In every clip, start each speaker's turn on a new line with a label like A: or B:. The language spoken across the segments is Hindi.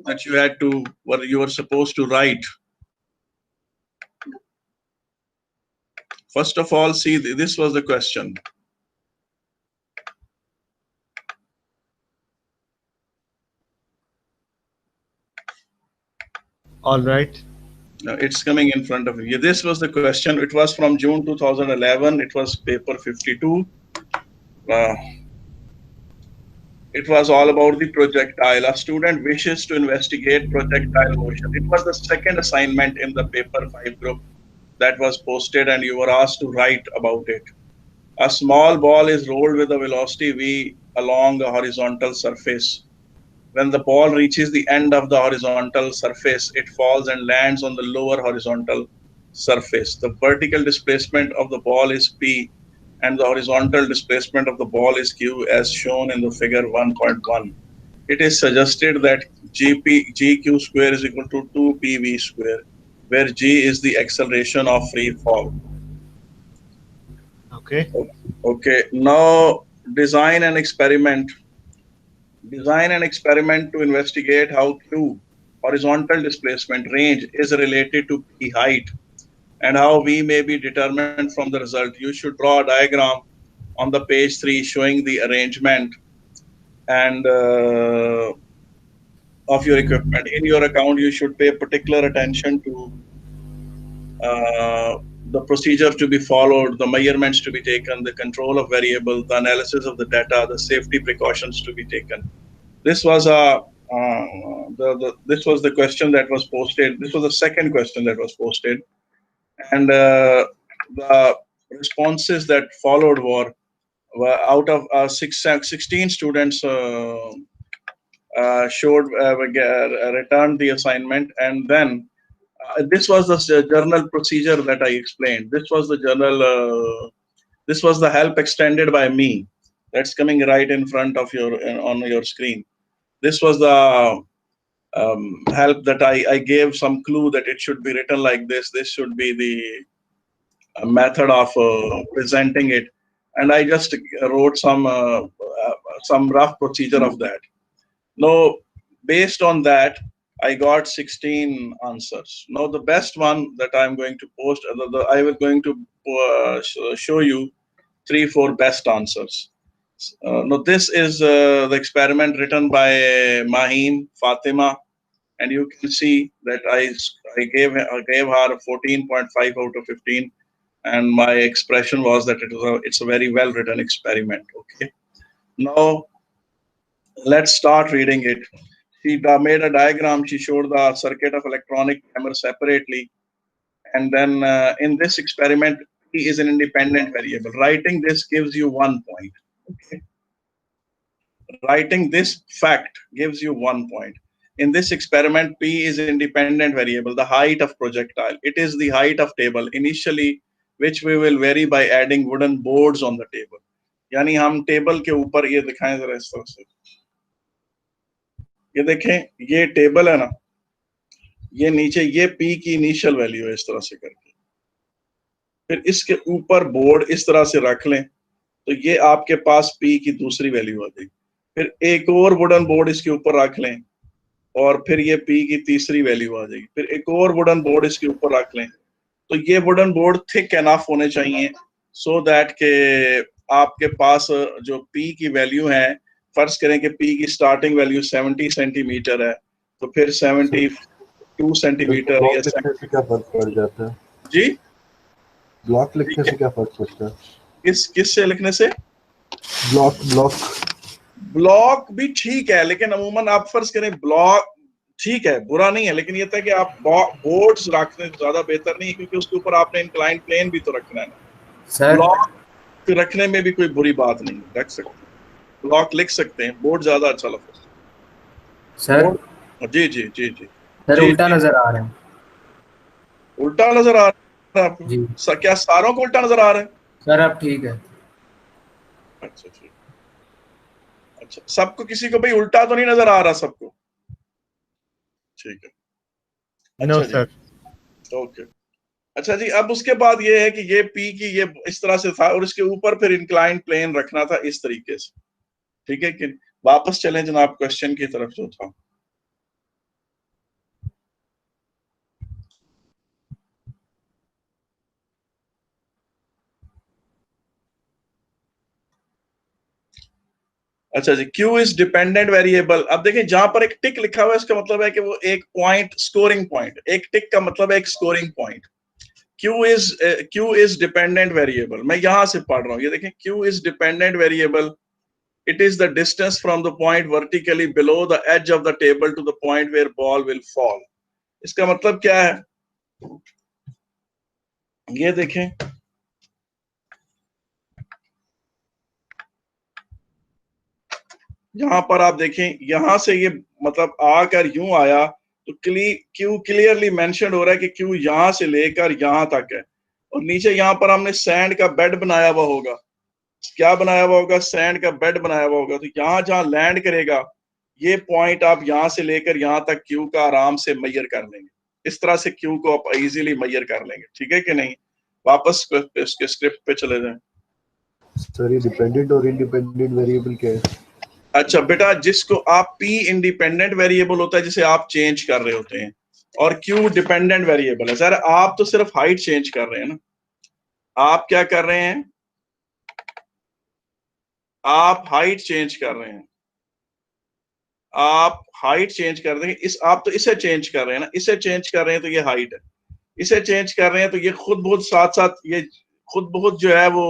A: that you were supposed to write. First of all, see, this was the question.
B: All right.
A: It's coming in front of you. This was the question. It was from June 2011. It was paper 52. Uh, it was all about the projectile. A student wishes to investigate projectile motion. It was the second assignment in the paper 5 group that was posted, and you were asked to write about it. A small ball is rolled with a velocity v along a horizontal surface. When the ball reaches the end of the horizontal surface, it falls and lands on the lower horizontal surface. The vertical displacement of the ball is P and the horizontal displacement of the ball is Q as shown in the figure 1.1. It is suggested that GQ square is equal to 2PV square, where G is the acceleration of free fall.
B: Okay.
A: Okay, now design an experiment. Design an experiment to investigate how Q, horizontal displacement range, is related to P height and how V may be determined from the result. You should draw a diagram on the page 3 showing the arrangement and of your equipment. In your account, you should pay particular attention to the procedure to be followed, the measurements to be taken, the control of variable, the analysis of the data, the safety precautions to be taken. This was this was the question that was posted. This was the second question that was posted, and the responses that followed were out of 16 students returned the assignment, and then this was the journal procedure that I explained. This was the journal. This was the help extended by me. That's coming right in front of your on your screen. This was the help that I gave some clue that it should be written like this. This should be the method of presenting it, and I just wrote some rough procedure of that. Now, based on that, I got 16 answers. Now, the best one that I'm going to post, I was going to show you 3-4 best answers. Now, this is the experiment written by Mahim Fatima, and you can see that I gave her 14.5 out of 15, and my expression was that it's a very well written experiment. Okay, now let's start reading it. She made a diagram. She showed the circuit of electronic timer separately, and then in this experiment, P is an independent variable. Writing this gives you 1 point. Okay. Writing this fact gives you 1 point. In this experiment, P is an independent variable, the height of projectile. It is the height of table initially, which we will vary by adding wooden boards on the table. यानी हम टेबल के ऊपर ये दिखाएं जरा इस तरह से, ये देखें ये टेबल है ना, ये नीचे ये P की इनिशियल वैल्यू है इस तरह से करके, फिर इसके ऊपर बोर्ड इस तरह से रख लें तो ये आपके पास P की दूसरी वैल्यू आ जाएगी, फिर एक और वुडन बोर्ड इसके ऊपर रख लें और फिर ये P की तीसरी वैल्यू आ जाएगी, फिर एक और वुडन बोर्ड इसके ऊपर रख लें तो ये वुडन बोर्ड थिक एनफ होने चाहिए सो दैट के आपके पास जो P की वैल्यू है, फर्ज करें कि P की स्टार्टिंग वैल्यू 70 सेंटीमीटर है तो फिर 72 सेंटीमीटर या
C: से क्या फर्क पड़ जाता है
A: जी,
C: ब्लॉक लिखने से क्या फर्क पड़ता है?
A: किस से लिखने से? ब्लॉक भी ठीक है, लेकिन अमूमन आप फर्ज करें ब्लॉक ठीक है, बुरा नहीं है, लेकिन ये था कि आप बोर्ड्स रखने ज्यादा बेहतर नहीं है क्योंकि उसके ऊपर आपने इंक्लाइन प्लेन भी तो रखना है ना। ब्लॉक रखने में भी कोई बुरी बात नहीं, रख सकते हैं, ब्लॉक लिख सकते हैं, बोर्ड ज्यादा अच्छा लफ्ज
D: सर।
A: जी जी जी जी
D: सर उल्टा नजर आ रहा है।
A: उल्टा नजर आ रहा है आपको?
D: जी
A: क्या सारों को उल्टा नजर आ रहा है?
D: सर अब ठीक है।
A: अच्छा ठीक, अच्छा सबको, किसी को भाई उल्टा तो नहीं नजर आ रहा सबको? ठीक है,
B: नो
A: अच्छा
B: सर।
A: जी ओके। अच्छा जी, अब उसके बाद ये है कि ये P की ये इस तरह से था और इसके ऊपर फिर इंक्लाइन प्लेन रखना था इस तरीके से, ठीक है कि वापस चलें जनाब क्वेश्चन की तरफ जो था। अच्छा जी, Q इज डिपेंडेंट वेरिएबल। अब देखें जहां पर एक टिक लिखा हुआ है इसका मतलब है कि वो एक पॉइंट, स्कोरिंग पॉइंट, एक टिक का मतलब है एक scoring point. Q is dependent variable. मैं यहां से पढ़ रहा हूं, ये देखें, Q is dependent variable. It is the distance from the point vertically below the edge of the table to the point where ball will fall. इसका मतलब क्या है? ये देखें, यहां पर आप देखें, यहां से ये मतलब आकर यूं आया तो क्यू क्लियरली मेंशन हो रहा है कि क्यू यहां से लेकर यहां तक है, और नीचे यहां पर हमने सैंड का बेड बनाया हुआ होगा। क्या बनाया हुआ होगा? सैंड का बेड बनाया हुआ होगा। तो यहां जहां लैंड करेगा, ये पॉइंट आप यहां से लेकर यहां तक क्यू का आराम से मैयर कर लेंगे। इस तरह से क्यू को आप इजीली मैयर कर लेंगे, ठीक है कि नहीं? वापस इसके स्क्रिप्ट पे चले जाएं।
C: सर ये डिपेंडेंट और इंडिपेंडेंट वेरिएबल क्या है?
A: अच्छा बेटा, जिसको आप पी इंडिपेंडेंट वेरिएबल होता है जिसे आप चेंज कर रहे होते हैं, और क्यू डिपेंडेंट वेरिएबल है। सर आप तो सिर्फ हाइट चेंज कर रहे हैं ना, आप क्या कर रहे हैं? आप हाइट चेंज कर रहे हैं, आप हाइट चेंज कर रहे हैं। इस आप तो इसे चेंज कर रहे हैं ना, इसे चेंज कर रहे हैं तो ये हाइट है, इसे चेंज कर रहे हैं तो ये खुद बहुत साथ साथ ये खुद बहुत जो है वो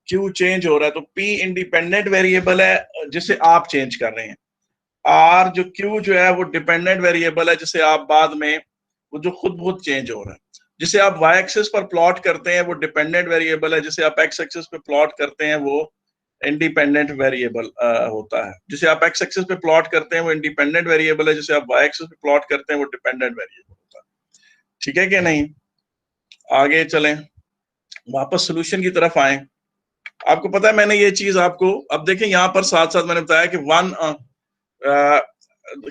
A: क्यू चेंज हो रहा है। तो पी इंडिपेंडेंट वेरिएबल है जिसे आप चेंज कर रहे हैं, आर जो क्यू जो है वो डिपेंडेंट वेरिएबल है जिसे आप बाद में वो जो खुद बहुत चेंज हो रहा है। जिसे आप वाई एक्सिस पर प्लॉट करते हैं वो डिपेंडेंट वेरिएबल है, जिसे आप एक्स एक्सिस पे प्लॉट करते हैं वो इंडिपेंडेंट वेरिएबल होता है। जिसे आप एक्स एक्सिस पे प्लॉट करते हैं वो इंडिपेंडेंट वेरिएबल है, जिसे आप वाई एक्सिस पे प्लॉट करते हैं वो डिपेंडेंट वेरिएबल होता है, ठीक है कि नहीं? आगे चलें, वापस सोल्यूशन की तरफ आए। आपको पता है मैंने ये चीज आपको, अब देखें यहां पर साथ साथ मैंने बताया कि one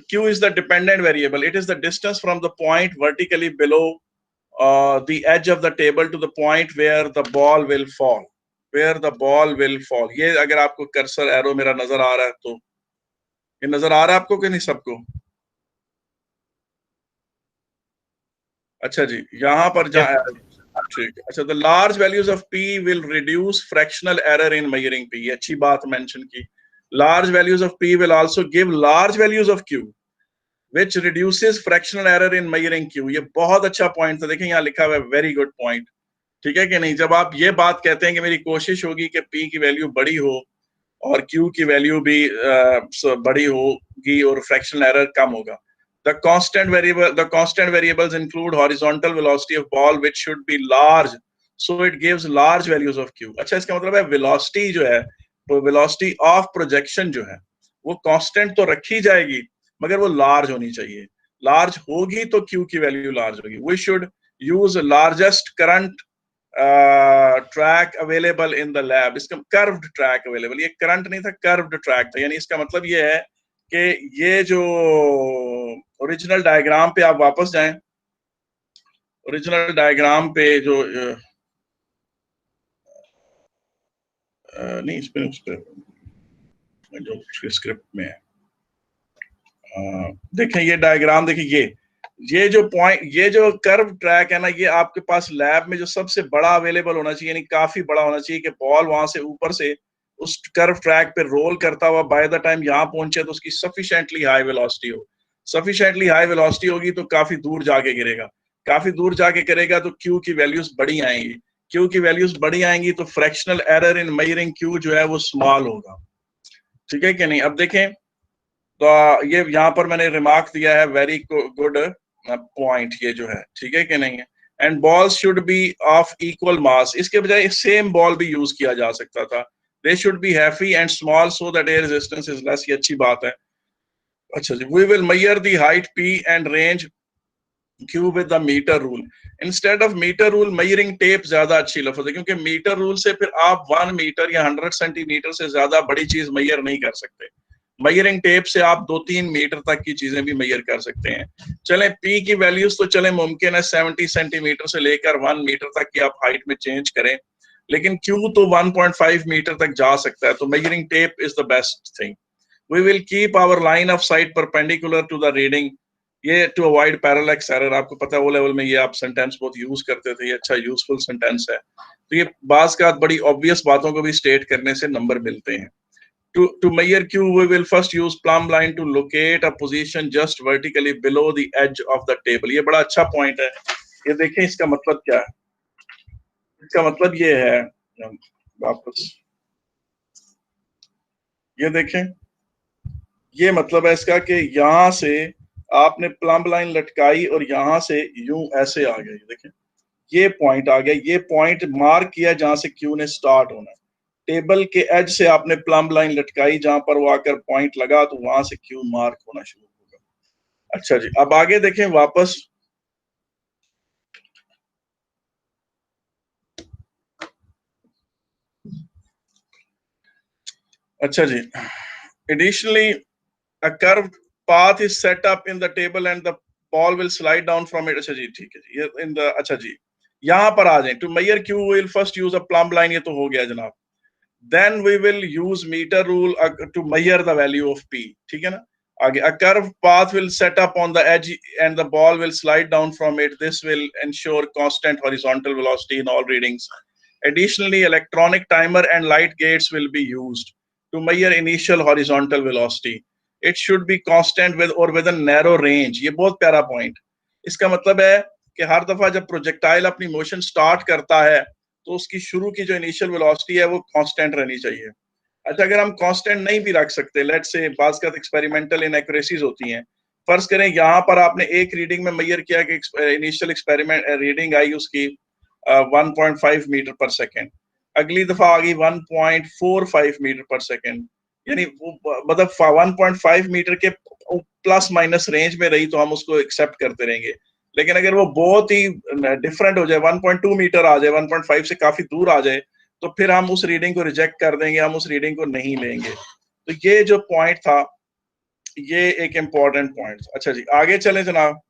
A: Q is the dependent variable. It is the distance from the point vertically below the edge of the table to the point where the ball will fall. Where the ball will fall. ये अगर आपको कर्सर एरो मेरा नजर आ रहा है तो ये नजर आ रहा है आपको कि नहीं सबको? अच्छा जी, यहां पर ठीक है। अच्छा, the large values of P will reduce fractional error in measuring P। ये अच्छी बात मेंशन की। Large values of P will also give large values of Q which reduces fractional error in measuring Q। ये बहुत अच्छा पॉइंट था, देखें यहाँ लिखा हुआ है, वेरी गुड पॉइंट, ठीक है कि नहीं? जब आप ये बात कहते हैं कि मेरी कोशिश होगी कि P की वैल्यू बड़ी हो और Q की वैल्यू भी बड़ी होगी और फ्रैक्शनल एरर कम होगा। The constant variables include horizontal velocity of ball which should be large, so it gives large values of Q। अच्छा, इसका मतलब है वेलोसिटी जो है, तो वेलोसिटी ऑफ प्रोजेक्शन जो है वो कांस्टेंट तो रखी जाएगी मगर वो लार्ज होनी चाहिए। लार्ज होगी तो Q की वैल्यू लार्ज होगी। We should use largest current track available in the lab. इसका कर्व्ड ट्रैक अवेलेबल, ये करंट नहीं था, कर्व्ड ट्रैक था। यानी इसका मतलब ये है कि ये जो ओरिजिनल डायग्राम पे आप वापस जाएं, ओरिजिनल डायग्राम पे जो नहीं, इस पे जो स्क्रिप्ट में है, देखें ये डायग्राम, देखिए ये जो पॉइंट, ये जो कर्व ट्रैक है ना, ये आपके पास लैब में जो सबसे बड़ा अवेलेबल होना चाहिए, यानी काफी बड़ा होना चाहिए कि बॉल वहां से ऊपर से उस कर्व ट्रैक पे रोल करता हुआ बाय द टाइम यहाँ पहुंचे तो उसकी सफिशिएंटली हाई वेलोसिटी हो। सफिशिएंटली हाई वेलोसिटी होगी तो काफी दूर जाके गिरेगा, काफी दूर जाके करेगा तो क्यू की वैल्यूज बड़ी आएंगी। क्यू की वैल्यूज बड़ी आएंगी तो fractional error in measuring Q जो है वो स्मॉल होगा, ठीक है कि नहीं? अब देखें तो ये यहाँ पर मैंने रिमार्क दिया है, वेरी गुड पॉइंट ये जो है, ठीक है कि नहीं है? And ball should be of equal मास, इसके बजाय सेम बॉल भी यूज किया जा सकता था। They should be heavy and small so that air resistance is less, ये अच्छी बात है। अच्छा जी, we will measure the height P and range Q with the metre rule. Instead of metre rule measuring tape ज्यादा अच्छी लफ्ज है, क्योंकि मीटर रूल से फिर आप 1 मीटर या 100 सेंटीमीटर से ज्यादा बड़ी चीज मेजर नहीं कर सकते। मेजरिंग टेप से आप 2-3 मीटर तक की चीजें भी मेजर कर सकते हैं। चलें P की वैल्यूज तो चलें मुमकिन है 70 सेंटीमीटर से लेकर 1 मीटर तक की आप हाइट में चेंज करें, लेकिन Q तो 1.5 मीटर तक जा सकता है, तो measuring tape is the best thing. We will keep our line of sight perpendicular to the reading, ये टू अवॉइड पैरेलैक्स एरर। आपको पता है वो लेवल में ये आप सेंटेंस बहुत यूज करते थे, ये अच्छा यूजफुल सेंटेंस है। तो ये बाज का बड़ी ऑब्वियस बातों को भी स्टेट करने से नंबर मिलते हैं, To measure Q, we will first use plumb line to locate a position just vertically below the edge of the table. ये बड़ा अच्छा पॉइंट है। ये देखें इसका मतलब क्या है। इसका मतलब ये है, वापस ये देखें, ये मतलब है इसका कि यहां से आपने प्लम्ब लाइन लटकाई और यहां से यूं ऐसे आ गए। देखें ये पॉइंट आ गया, ये पॉइंट मार्क किया जहां से क्यू ने स्टार्ट होना है। टेबल के एज से आपने प्लम्ब लाइन लटकाई, जहां पर वो आकर पॉइंट लगा तो वहां से क्यू मार्क होना शुरू होगा। अच्छा जी, अब आगे देखें वापस। अच्छा जी, additionally a curved path is set up in the table and the ball will slide down from it। अच्छा जी ठीक है जी, ये in the, अच्छा जी यहां पर आ जाए। to measure Q we will first use a plumb line, ये तो हो गया जनाब। then we will use meter rule to measure the value of P, ठीक है ना। आगे a curved path will set up on the edge and the ball will slide down from it, this will ensure constant horizontal velocity in all readings। additionally electronic timer and light gates will be used to measure initial horizontal velocity, it should be constant with or within narrow range। ये बहुत प्यारा पॉइंट। इसका मतलब है कि हर दफा जब प्रोजेक्टाइल अपनी मोशन स्टार्ट करता है तो उसकी शुरू की जो इनिशियल वेलोसिटी है वो कांस्टेंट रहनी चाहिए। अच्छा, अगर हम कांस्टेंट नहीं भी रख सकते, लेट्स से बात का एक्सपेरिमेंटल इनएक्यूरेसीज होती हैं। फर्ज करें यहाँ पर आपने एक रीडिंग में मेजर किया कि इनिशियल एक्सपेरिमेंट रीडिंग आई उसकी 1.5 मीटर पर सेकेंड, अगली दफा आ गई 1.45 मीटर पर सेकेंड, यानी मतलब 1.5 मीटर के प्लस माइनस रेंज में रही तो हम उसको एक्सेप्ट करते रहेंगे। लेकिन अगर वो बहुत ही डिफरेंट हो जाए, 1.2 मीटर आ जाए, 1.5 से काफी दूर आ जाए, तो फिर हम उस रीडिंग को रिजेक्ट कर देंगे, हम उस रीडिंग को नहीं लेंगे। तो ये जो पॉइंट था ये एक इम्पॉर्टेंट पॉइंट। अच्छा जी, आगे चलें जनाब।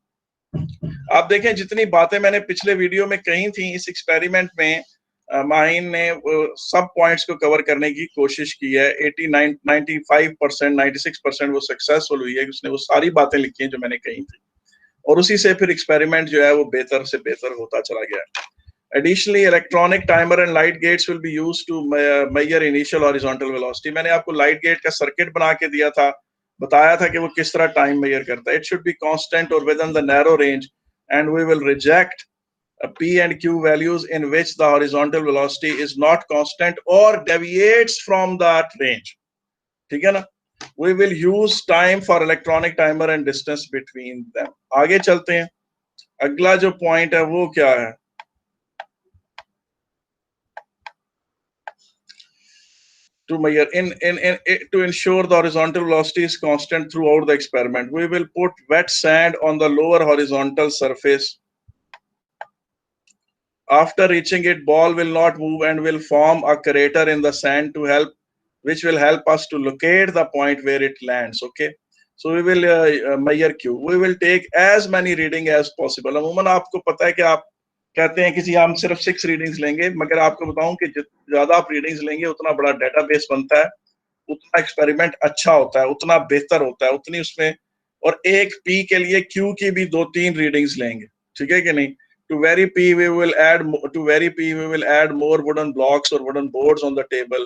A: आप देखें जितनी बातें मैंने पिछले वीडियो में कही थी, इस एक्सपेरिमेंट में माहिन ने सब पॉइंट्स को कवर करने की कोशिश की है। 95%, 96% वो सक्सेसफुल हुई है। उसने वो सारी बातें लिखी हैं जो मैंने कही थी, और उसी से फिर एक्सपेरिमेंट जो है वो बेहतर से बेहतर होता चला गया। Additionally, electronic timer and light gates will be used to measure initial horizontal velocity। मैंने आपको लाइट गेट का सर्किट बना के दिया था, बताया था कि वो किस तरह टाइम मेजर करता है। It should be constant or within the narrow range and we will reject P and Q values in which the horizontal velocity is not constant or deviates from that range। ठीक है ना। We will use time for electronic timer and distance between them। आगे चलते हैं। अगला जो पॉइंट है वो क्या है, to measure to ensure the horizontal velocity is constant throughout the experiment, we will put wet sand on the lower horizontal surface। After reaching it, ball will not move and will form a crater in the sand to help, which will help us to locate the point where it lands। Okay, so we will measure Q, we will take as many reading as possible। अमूमन आपको पता है कि आप कहते हैं कि हम सिर्फ 6 रीडिंग्स लेंगे, मगर आपको बताऊं कि जितना ज्यादा आप रीडिंग्स लेंगे उतना बड़ा डेटाबेस बनता है, उतना एक्सपेरिमेंट अच्छा होता है, उतना बेहतर होता है, उतनी उसमें। और एक पी के लिए क्यू की भी 2-3 रीडिंग्स लेंगे, ठीक है कि नहीं। to vary p we will add more wooden blocks or wooden boards on the table।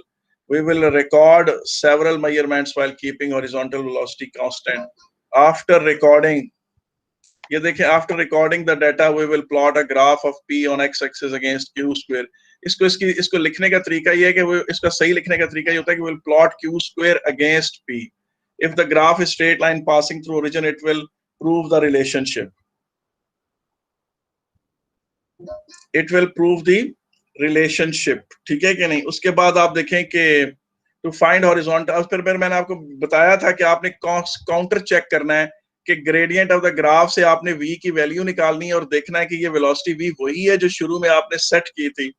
A: we will record several measurements while keeping horizontal velocity constant। after recording, ये देखें, after recording the data we will plot a graph of P on X axis against Q square. इसको लिखने का तरीका ये है कि वो इसका सही लिखने का तरीका ये होता है कि will plot Q square against P. If the graph is straight line passing through origin it will prove the relationship, it will prove the relationship, ठीक है कि नहीं। उसके बाद आप देखें कि टू फाइंड हॉरिजॉन्टल, फिर मैंने आपको बताया था कि आपने काउंटर चेक करना है कि ग्रेडियंट ऑफ द ग्राफ से आपने v की वैल्यू निकालनी है और देखना है कि ये वेलोसिटी v वही है जो शुरू में आपने सेट की थी।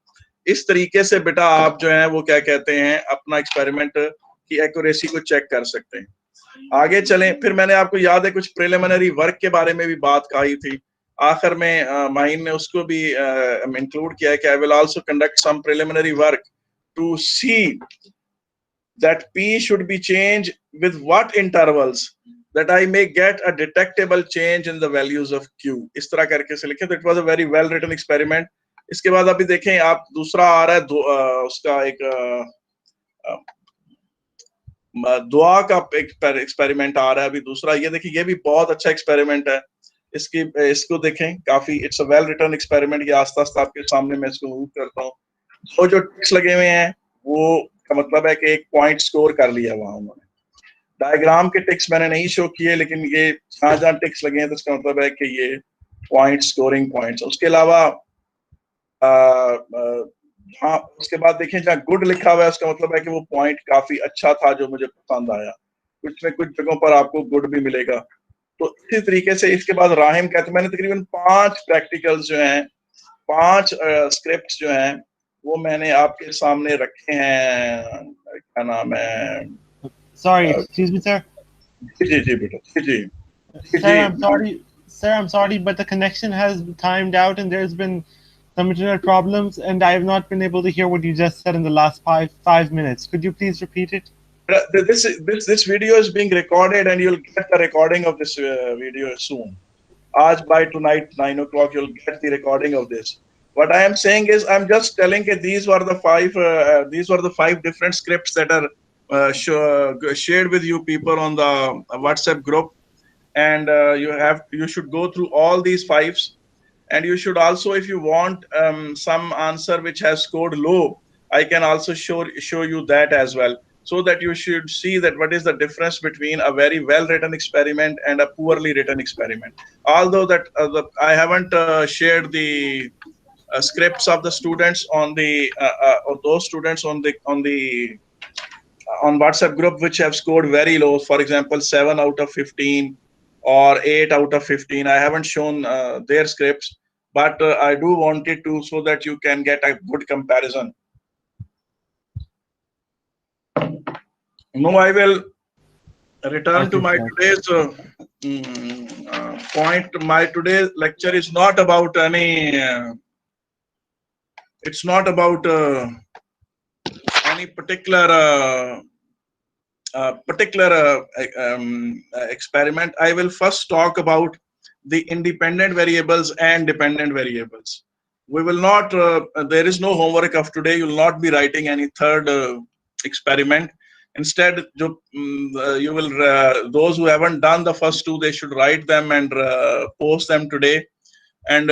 A: इस तरीके से बेटा आप जो है वो क्या कहते हैं अपना एक्सपेरिमेंट की एक्यूरेसी को चेक कर सकते हैं। आगे चलें। फिर मैंने आपको याद है कुछ प्रिलिमिनरी वर्क के बारे में भी बात कही थी, आखिर में माइन ने उसको भी इंक्लूड किया है कि I will also conduct some preliminary work to see that P should be changed with what intervals that I may get a detectable change in the values of Q। इस तरह करके से लिखे तो it was a very well written experiment। इसके बाद अभी देखें आप दूसरा आ रहा है उसका एक दुआ का एक्सपेरिमेंट आ रहा है अभी दूसरा। ये देखिए, ये भी बहुत अच्छा एक्सपेरिमेंट है। इसको देखें, काफी it's a well written experiment. ये आस्ता आस्ता आपके सामने मैं इसको मूव करता हूँ। तो जो टिक्स लगे हुए हैं वो का मतलब है कि एक पॉइंट स्कोर कर लिया वहां उन्होंने। डायग्राम के टिक्स मैंने नहीं शो किए, लेकिन ये जहां जहां टिक्स लगे हैं तो इसका मतलब है कि ये पॉइंट स्कोरिंग पॉइंट्स। उसके अलावा हाँ, उसके बाद देखें जहाँ गुड लिखा हुआ है, उसका मतलब है कि वो पॉइंट काफी अच्छा था जो मुझे पसंद आया। कुछ में कुछ जगहों पर आपको गुड भी मिलेगा। तो इसी तरीके से इसके बाद राहिम कहते हैं, मैंने तकरीबन 5 प्रैक्टिकल्स जो हैं, 5 स्क्रिप्ट जो हैं, वो मैंने आपके सामने रखे हैं। क्या नाम है?
B: Sorry,
A: अ,
B: excuse me, sir.
A: जी जी बेटा, जी जी जी
B: Sir, I'm
A: ji.
B: sorry. Sir, I'm sorry, but the connection has timed out, and there's been some internet problems, and I have not been able to hear what you just said in the last five minutes. Could you please repeat it?
A: This video is being recorded, and you'll get the recording of this video soon. By tonight 9 o'clock you'll get the recording of this. What I am saying is, I'm just telling that these were the 5 different scripts that are shared with you people on the WhatsApp group, and you should go through all these 5s. And you should also, if you want some answer which has scored low, I can also show you that as well, so that you should see that what is the difference between a very well written experiment and a poorly written experiment. Although that I haven't shared the scripts of the students on the or those students on WhatsApp group which have scored very low, for example 7 out of 15 or 8 out of 15. I haven't shown their scripts, but I do want it to, so that you can get a good comparison. Now I will return to my today's point. My today's lecture is not about any. It's not about any particular experiment. I will first talk about the independent variables and dependent variables. We will not, there is no homework of today. You will not be writing any third experiment. Instead, you will, those who haven't done the first 2, they should write them and post them today. And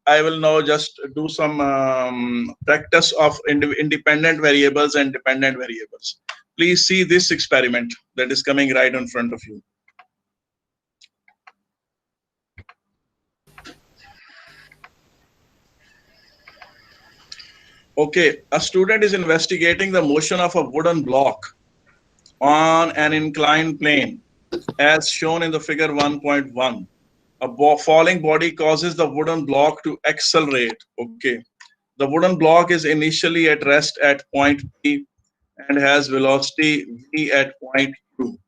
A: I will now just do some practice of independent variables and dependent variables. Please see this experiment that is coming right in front of you. Okay, a student is investigating the motion of a wooden block on an inclined plane, as shown in the figure 1.1. A falling body causes the wooden block to accelerate. Okay, the wooden block is initially at rest at point P and has velocity v at point Q.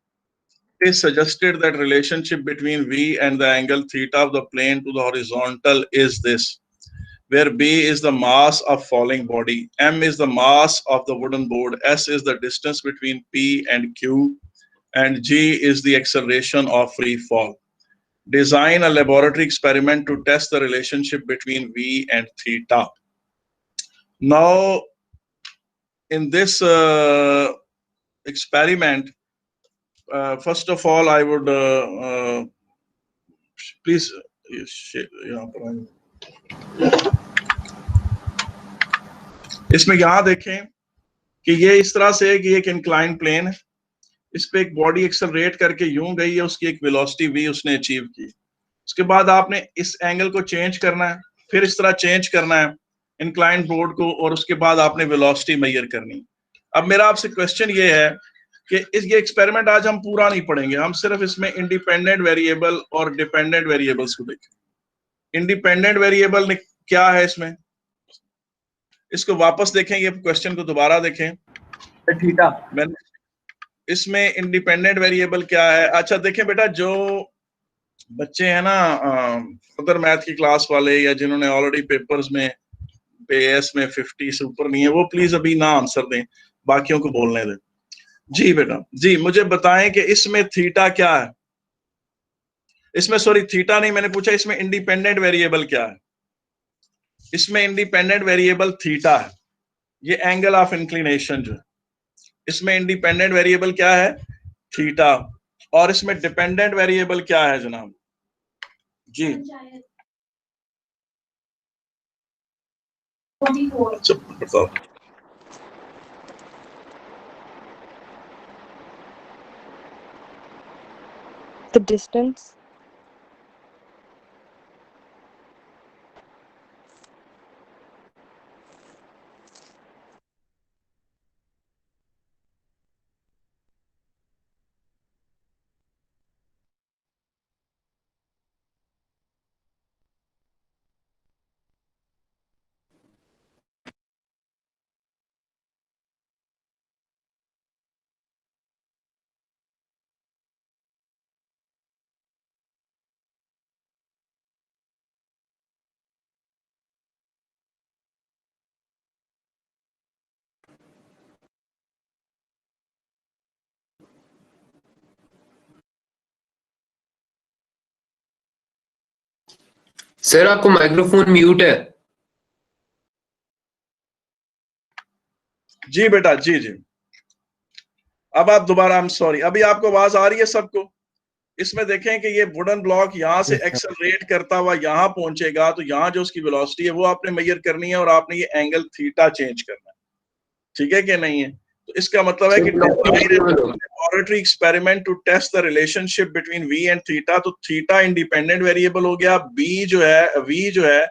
A: It is suggested that relationship between v and the angle theta of the plane to the horizontal is this, where b is the mass of falling body, m is the mass of the wooden board, s is the distance between p and q, and g is the acceleration of free fall. Design a laboratory experiment to test the relationship between v and theta. Now, in this experiment, first of all, I would please, इसमें यहाँ देखें कि ये इस तरह से है कि एक इंक्लाइन प्लेन है, इस पे एक बॉडी एक्सेलरेट करके यूं गई है, उसकी एक वेलोसिटी v उसने अचीव की। उसके बाद आपने इस एंगल को चेंज करना है, फिर इस तरह चेंज करना है इंक्लाइन बोर्ड को, और उसके बाद आपने वेलोसिटी मेजर करनी। अब मेरा आपसे क्वेश्चन ये है कि ये एक्सपेरिमेंट आज हम पूरा नहीं पढ़ेंगे, हम सिर्फ इसमें इंडिपेंडेंट वेरिएबल और डिपेंडेंट वेरिएबल्स को देखें। इंडिपेंडेंट वेरिएबल क्या है इसमें, इसको वापस देखें, ये क्वेश्चन को दोबारा देखें।
D: थीटा,
A: मैंने इसमें इंडिपेंडेंट वेरिएबल क्या है। अच्छा देखें बेटा, जो बच्चे हैं ना फर्दर मैथ की क्लास वाले, या जिन्होंने ऑलरेडी पेपर्स में पेएस में 50 से ऊपर नहीं है, वो प्लीज अभी ना आंसर दें, बाकियों को बोलने दें। जी बेटा, जी मुझे बताएं कि इसमें थीटा क्या है। इसमें सॉरी थीटा नहीं, मैंने पूछा इसमें इंडिपेंडेंट वेरिएबल क्या है। इसमें इंडिपेंडेंट वेरिएबल थीटा है, ये एंगल ऑफ इंक्लिनेशन जो है। इसमें इंडिपेंडेंट वेरिएबल क्या है? थीटा। और इसमें डिपेंडेंट वेरिएबल क्या है जनाब? जी अच्छा बताओ।
E: The distance.
D: सर आपको माइक्रोफोन म्यूट है।
A: जी बेटा, जी जी। अब आप दोबारा, आई एम सॉरी, अभी आपको आवाज आ रही है सबको? इसमें देखें कि ये वुडन ब्लॉक यहाँ से
B: Yes, sir.
A: एक्सेलरेट करता हुआ यहाँ पहुंचेगा, तो यहाँ जो उसकी वेलोसिटी है वो आपने मेजर करनी है और आपने ये एंगल थीटा चेंज करना है। ठीक है कि नहीं है? तो इसका मतलब है कि laboratory experiment to test the relationship between V and theta. तो थीटा इंडिपेंडेंट वेरिएबल हो गया, वी जो है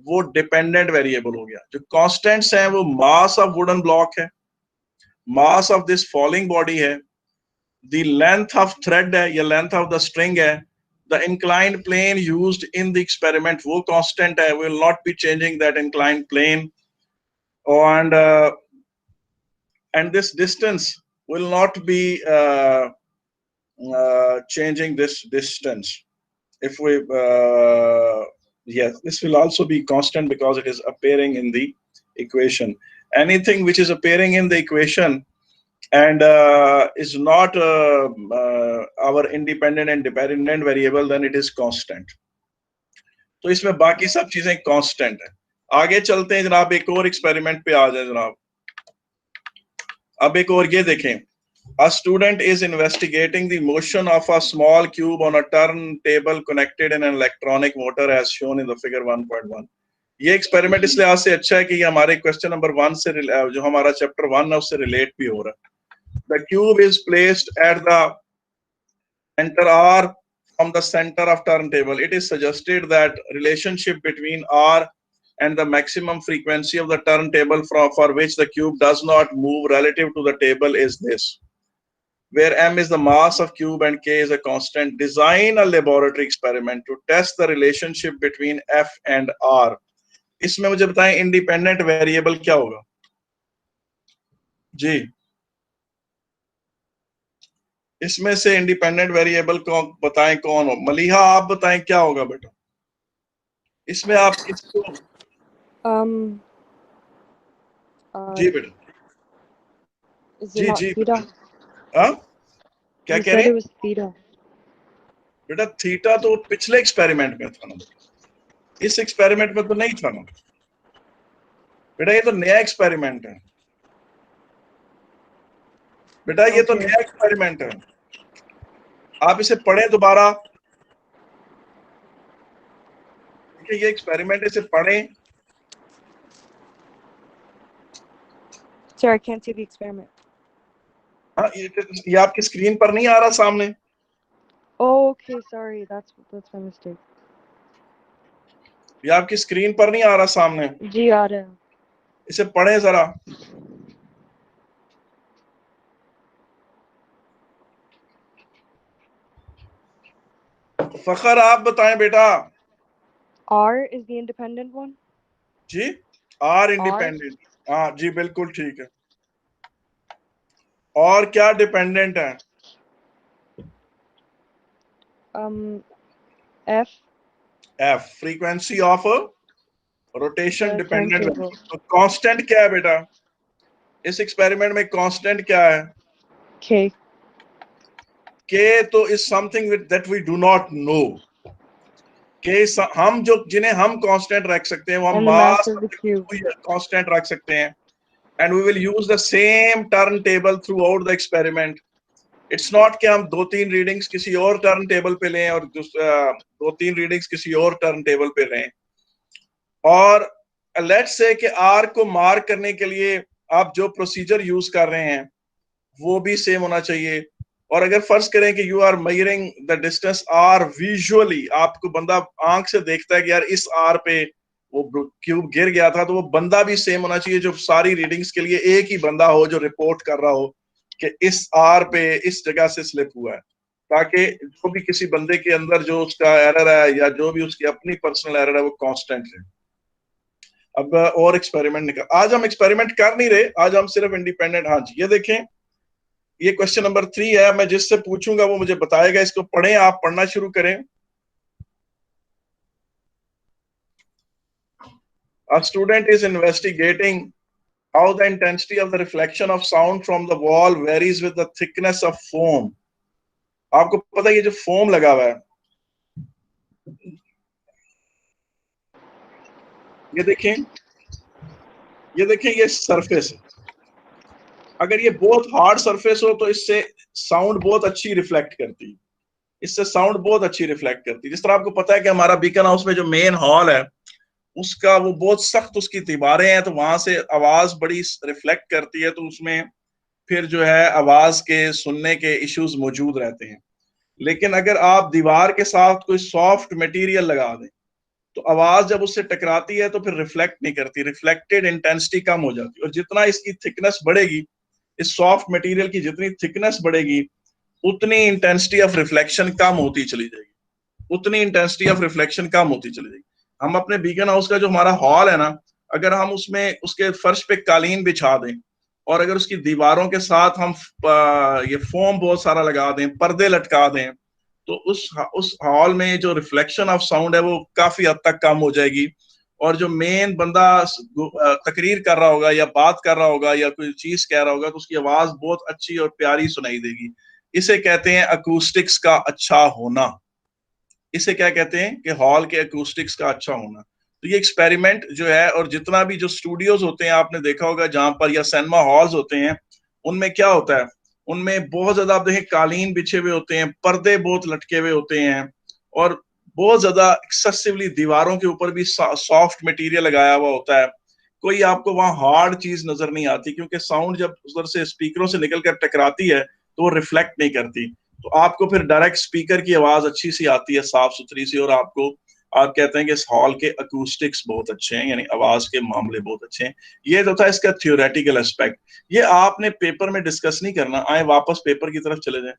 A: वो डिपेंडेंट वेरिएबल हो गया। जो कांस्टेंट्स हैं वो मास ऑफ वुडन ब्लॉक है, mass of this falling body है, the length of thread है या length of the string है, the inclined plane used in the experiment वो constant है, we will not be changing that inclined plane, and this distance will not be changing this distance. If we yes, this will also be constant because it is appearing in the equation. Anything which is appearing in the equation and is not our independent and dependent variable, then it is constant. तो इसमें बाकी सब चीजें कांस्टेंट है। आगे चलते हैं जनाब, एक और एक्सपेरिमेंट पे आ जाए जनाब। अब एक और ये देखें, a student is investigating the motion of a small cube on a turntable connected in an electronic motor as shown in the figure 1.1. ये एक्सपेरिमेंट इसलिए आज से अच्छा है कि ये हमारे क्वेश्चन नंबर 1 से जो हमारा चैप्टर 1 है उससे रिलेट भी हो रहा है। The cube is placed at the center R from the center of turntable. It is suggested that relationship between R and the maximum frequency of the turntable for which the cube does not move relative to the table is this, where M is the mass of cube and K is a constant. Design a laboratory experiment to test the relationship between F and R. इसमें मुझे बताएं इंडिपेंडेंट वेरिएबल क्या होगा? जी, इसमें से इंडिपेंडेंट वेरिएबल को बताएं कौन हो? मलिहा आप बताएं क्या होगा बेटा इसमें? आप इसको जी बेटा,
E: Is
A: ji
E: it not
A: ji
E: theta?
A: हाँ क्या
E: You
A: कह
E: said
A: रहे
E: it
A: हैं
E: was theta.
A: बेटा? थीटा तो पिछले एक्सपेरिमेंट में था ना, इस एक्सपेरिमेंट में तो नहीं था ना बेटा, ये तो नया एक्सपेरिमेंट है बेटा, ये तो नया एक्सपेरिमेंट है। आप इसे पढ़ें दोबारा, ये एक्सपेरिमेंट, इसे पढ़ें।
E: Sir, I can't see the experiment.
A: हाँ, ये आपकी स्क्रीन पर नहीं आ रहा सामने?
E: Oh, okay, sorry. That's my mistake.
A: ये आपकी स्क्रीन पर नहीं आ रहा सामने?
E: जी आ रहा है।
A: इसे पढ़ें जरा। फखर आप बताएं बेटा।
E: R is the independent one?
A: जी, आर इंडिपेंडेंट, हाँ जी बिल्कुल ठीक है। और क्या डिपेंडेंट है?
E: F.
A: F, frequency of rotation
E: The
A: dependent.
E: turntable.
A: तो कांस्टेंट क्या है बेटा इस एक्सपेरिमेंट में? कांस्टेंट क्या है?
E: K.
A: के तो is something that we do not know. K जिन्हें हम कांस्टेंट रख सकते हैं वो हम
E: And the mass
A: mass
E: of the cube.
A: Constant रख सकते हैं। and we will use the same turntable throughout the experiment. It's not कि हम 2-3 रीडिंग्स किसी और टर्न टेबल पे लें और 2-3 रीडिंग्स किसी और टर्न टेबल पे लें। और लेट्स से कि आर को मार्क करने के लिए आप जो प्रोसीजर यूज कर रहे हैं वो भी सेम होना चाहिए। और अगर फर्ज करें कि you are measuring the distance R visually, आपको बंदा आंख से देखता है कि यार इस आर पे वो क्यूब गिर गया था, तो वो बंदा भी सेम होना चाहिए, जो सारी रीडिंग्स के लिए एक ही बंदा हो जो रिपोर्ट कर रहा हो कि इस आर पे इस जगह से स्लिप हुआ है, ताकि जो भी किसी बंदे के अंदर जो उसका एरर है या जो भी उसकी अपनी पर्सनल एरर है वो कांस्टेंट है। अब और एक्सपेरिमेंट निकल, आज हम एक्सपेरिमेंट कर नहीं रहे, आज हम सिर्फ इंडिपेंडेंट। हाँ जी, ये देखें, ये क्वेश्चन नंबर 3 है। मैं जिससे पूछूंगा वो मुझे बताएगा। इसको पढ़ें, आप पढ़ना शुरू करें। A student is investigating how the intensity of the reflection of sound from the wall varies with the thickness of foam. आपको पता है ये जो फोम लगा हुआ है, ये देखें, ये देखें, ये सरफेस है। अगर ये बहुत हार्ड सरफेस हो तो इससे साउंड बहुत अच्छी रिफ्लेक्ट करती है, इससे साउंड बहुत अच्छी रिफ्लेक्ट करती है। जिस तरह आपको पता है कि हमारा बीकन हाउस में जो मेन हॉल है उसका वो बहुत सख्त उसकी दीवारें हैं, तो वहां से आवाज बड़ी रिफ्लेक्ट करती है, तो उसमें फिर जो है आवाज के सुनने के इश्यूज मौजूद रहते हैं। लेकिन अगर आप दीवार के साथ कोई सॉफ्ट मटेरियल लगा दें तो आवाज जब उससे टकराती है तो फिर रिफ्लेक्ट नहीं करती, रिफ्लेक्टेड इंटेंसिटी कम हो जाती है। और जितना इसकी थिकनेस बढ़ेगी, इस सॉफ्ट मटेरियल की जितनी थिकनेस बढ़ेगी उतनी इंटेंसिटी ऑफ रिफ्लेक्शन कम होती चली जाएगी, उतनी इंटेंसिटी ऑफ रिफ्लेक्शन कम होती चली जाएगी। हम अपने बीकन हाउस का जो हमारा हॉल है ना, अगर हम उसमें उसके फर्श पे कालीन बिछा दें और अगर उसकी दीवारों के साथ हम ये फोम बहुत सारा लगा दें, पर्दे लटका दें, तो उस हॉल में जो रिफ्लेक्शन ऑफ साउंड है वो काफी हद तक कम हो जाएगी। और जो मेन बंदा तकरीर कर रहा होगा या बात कर रहा होगा या कोई चीज कह रहा होगा तो उसकी आवाज बहुत अच्छी और प्यारी सुनाई देगी। इसे कहते हैं अकूस्टिक्स का अच्छा होना। इसे क्या कहते हैं कि हॉल के अकूस्टिक्स का अच्छा होना। तो ये एक्सपेरिमेंट जो है, और जितना भी जो स्टूडियोज होते हैं आपने देखा होगा जहां पर, या सिनेमा हॉल्स होते हैं, उनमें क्या होता है, उनमें बहुत ज्यादा आप देखें कालीन बिछे हुए होते हैं, पर्दे बहुत लटके हुए होते हैं, और बहुत ज्यादा एक्सेसिवली दीवारों के ऊपर भी सॉफ्ट मटेरियल लगाया हुआ होता है। कोई आपको वहां हार्ड चीज नजर नहीं आती, क्योंकि साउंड जब उधर से स्पीकरों से निकल कर टकराती है तो वो रिफ्लेक्ट नहीं करती। तो आपको फिर डायरेक्ट स्पीकर की आवाज अच्छी सी आती है, साफ सुथरी सी, और आपको आप कहते हैं कि इस हॉल के अकूस्टिक्स बहुत अच्छे हैं, यानी आवाज के मामले बहुत अच्छे हैं। ये तो था इसका थियोरेटिकल एस्पेक्ट। ये आपने पेपर में डिस्कस नहीं करना। आए वापस पेपर की तरफ चले जाएं।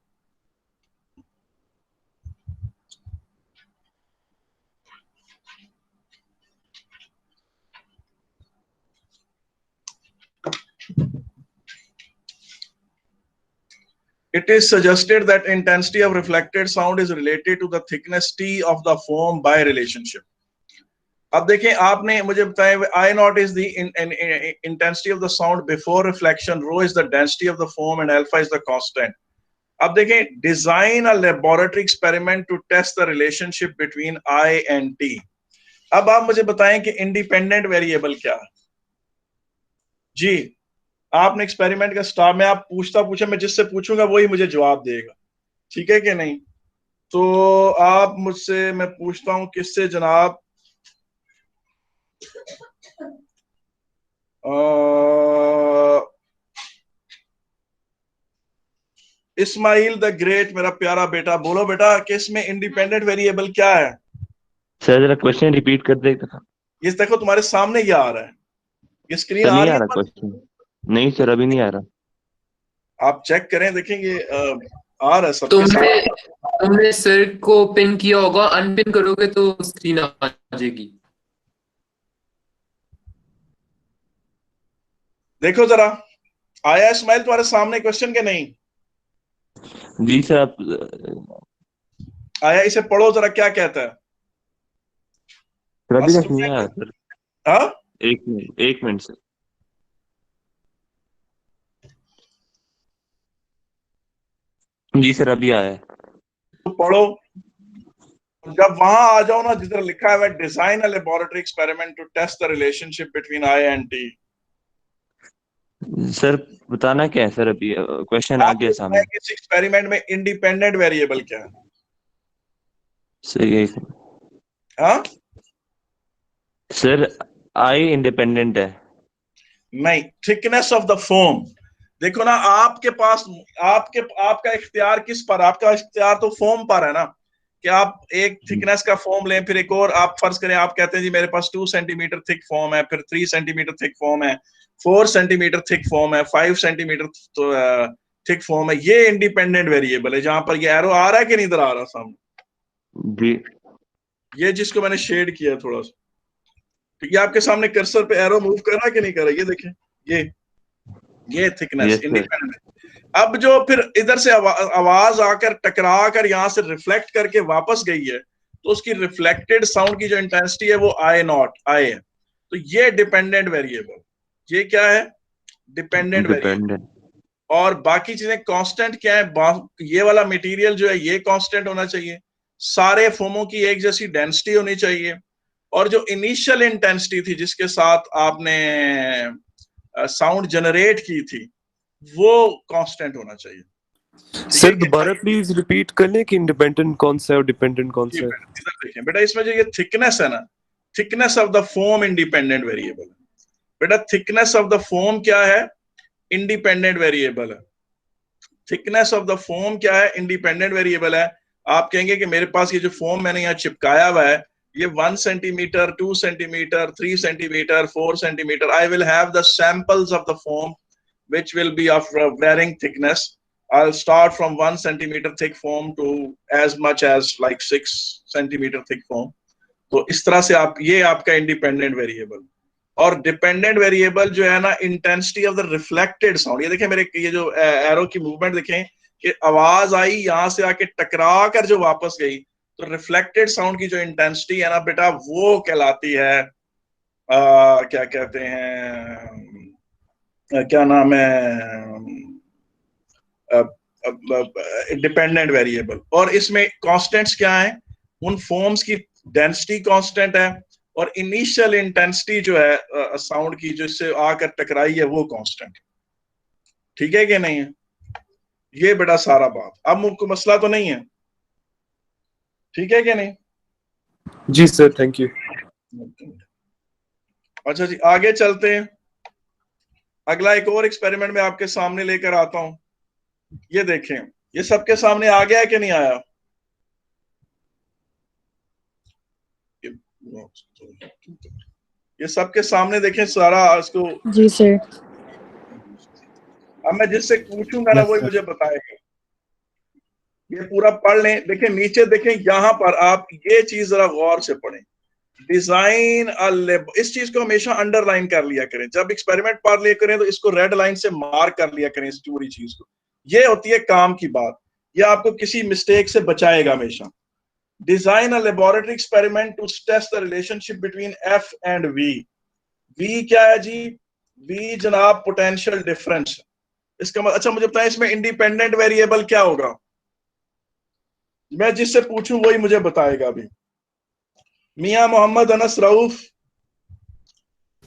A: It is suggested that intensity of reflected sound is related to the thickness T of the foam by relationship. अब देखें, आपने मुझे बताया I naught is the intensity of the sound before reflection, rho is the density of the foam, and alpha is the constant. अब देखें, design a laboratory experiment to test the relationship between I and T. अब आप मुझे बताएं कि इंडिपेंडेंट वेरिएबल क्या है जी। आपने एक्सपेरिमेंट का स्टार्ट में आप पूछे, मैं जिससे पूछूंगा वही मुझे जवाब देगा, ठीक है कि नहीं? तो आप मुझसे, मैं पूछता हूं किससे जनाब, इस्माइल द ग्रेट, मेरा प्यारा बेटा, बोलो बेटा कि इसमें इंडिपेंडेंट वेरिएबल क्या है?
F: सर जरा क्वेश्चन रिपीट कर दे।
A: ये देखो तुम्हारे सामने ये आ रहा है, ये स्क्रीन
F: सर
A: आ
F: नहीं
A: रही
F: आ
A: है?
F: रहा क्वेश्चन। नहीं सर अभी नहीं आ रहा।
A: आप चेक करें, देखेंगे आ रहा है सबके
D: तुमने
A: साथ।
D: तुमने सर को पिन किया होगा, अनपिन करोगे तो स्क्रीन आ जाएगी।
A: देखो जरा, आया इस्माइल तुम्हारे सामने क्वेश्चन के नहीं?
F: जी सर आप
A: आया, इसे पढ़ो जरा, क्या कहता है?
F: सर अभी तक नहीं
A: स्टूडेंट,
F: आया सर।
A: हाँ,
F: एक मिनट सर। जी सर अभी आया है।
A: तो पढ़ो। जब वहां आ जाओ ना जिधर लिखा है design a laboratory experiment to test the relationship between I and T.
F: Sir बताना क्या है सर, अभी क्वेश्चन आ गया सामने।
A: इस एक्सपेरिमेंट में इंडिपेंडेंट वेरिएबल क्या है?
F: सर ये
A: हाँ,
F: सर आई इंडिपेंडेंट है।
A: नहीं, थिकनेस ऑफ द फोम। देखो ना, आपके पास आपका इख्तियार किस पर? आपका इख्तियार तो फोम पर है ना, कि आप एक थिकनेस का फोम लें, फिर एक और आप फर्ज करें, आप कहते हैं जी मेरे पास 2 सेंटीमीटर थिक फोम है, फिर 3 सेंटीमीटर थिक फोम है, 4 सेंटीमीटर थिक फोम है, 5 सेंटीमीटर थिक फोम है। ये इंडिपेंडेंट वेरिएबल है, जहां पर ये एरो आ रहा है कि नहीं इधर आ रहा सामने,
F: जी
A: ये जिसको मैंने शेड किया है थोड़ा सा, तो ये आपके सामने कर्सर पे एरो मूव कर रहा है कि नहीं कर रहा? ये देखें, ये थिकनेस
F: यस सर।
A: इंडिपेंडेंट है। अब जो फिर इधर से आवाज आकर टकरा कर यहां से रिफ्लेक्ट करके वापस गई है, तो उसकी रिफ्लेक्टेड साउंड की जो इंटेंसिटी है वो आई है। तो ये डिपेंडेंट वेरिएबल, ये क्या है? Dependent variable.
F: डिपेंडेंट।
A: और बाकी चीजें कांस्टेंट क्या है? ये वाला मटेरियल जो है ये कांस्टेंट होना चाहिए, सारे फोमों की एक जैसी डेंसिटी होनी चाहिए, और जो इनिशियल इंटेंसिटी थी जिसके साथ आपने साउंड जनरेट की थी वो कांस्टेंट होना चाहिए।
G: सर दोबारा प्लीज रिपीट कर लें कि इंडिपेंडेंट कौन सा है और डिपेंडेंट कौन सा है।
A: इधर देखें बेटा, इसमें जो ये थिकनेस है ना, thickness of the foam independent variable है। बेटा थिकनेस ऑफ द फोम क्या है? इंडिपेंडेंट वेरिएबल है। थिकनेस ऑफ द फोम क्या है? इंडिपेंडेंट वेरिएबल है। आप कहेंगे कि मेरे पास ये जो फोम मैंने यहाँ चिपकाया हुआ है, ये 1 centimetre, 2 centimetre, 3 centimetre, 4 centimetre, I will have the samples of the foam which will be of varying thickness. I'll start from 1 centimeter thick foam to as much as like 6 centimeter thick foam. तो इस तरह से आप, ये आपका इंडिपेंडेंट वेरिएबल। और डिपेंडेंट वेरिएबल जो है ना, intensity of the reflected sound. ये देखें मेरे, ये जो एरो की मूवमेंट देखें कि आवाज आई, यहां से आके टकरा कर जो वापस गई, तो रिफ्लेक्टेड साउंड की जो इंटेंसिटी है ना बेटा, वो कहलाती है क्या कहते हैं, क्या नाम है, डिपेंडेंट वेरिएबल। और इसमें कांस्टेंट्स क्या है? उन फॉर्म्स की डेंसिटी कांस्टेंट है, और इनिशियल इंटेंसिटी जो है साउंड की, जो इससे आकर टकराई है, वो कांस्टेंट। ठीक है कि नहीं है? ये बेटा सारा बात। अब मुझको मसला तो नहीं है, ठीक है कि नहीं?
G: जी सर, थैंक यू।
A: अच्छा जी, आगे चलते हैं। अगला एक और एक्सपेरिमेंट में आपके सामने लेकर आता हूं। ये देखें, ये सबके सामने आ गया है कि नहीं आया? ये सबके सामने देखें सारा इसको।
E: जी सर।
A: अब मैं जिससे पूछूंगा ना, वही मुझे बताएगा। ये पूरा पढ़ लें। देखें नीचे, देखें यहां पर आप ये चीज जरा गौर से पढ़ें। डिजाइन इस चीज को हमेशा अंडरलाइन कर लिया करें। जब एक्सपेरिमेंट पढ़ लिया करें तो इसको रेड लाइन से मार्क कर लिया करें, इस पूरी चीज को। ये होती है काम की बात, ये आपको किसी मिस्टेक से बचाएगा हमेशा। Design a laboratory experiment to test the relationship between F and V. V क्या है जी? वी जनाब पोटेंशियल डिफरेंस। इसका मतलब, अच्छा मुझे बताएं, इसमें इंडिपेंडेंट वेरिएबल क्या होगा? मैं जिससे पूछूं वही मुझे बताएगा अभी। मियां मोहम्मद अनस रऊफ,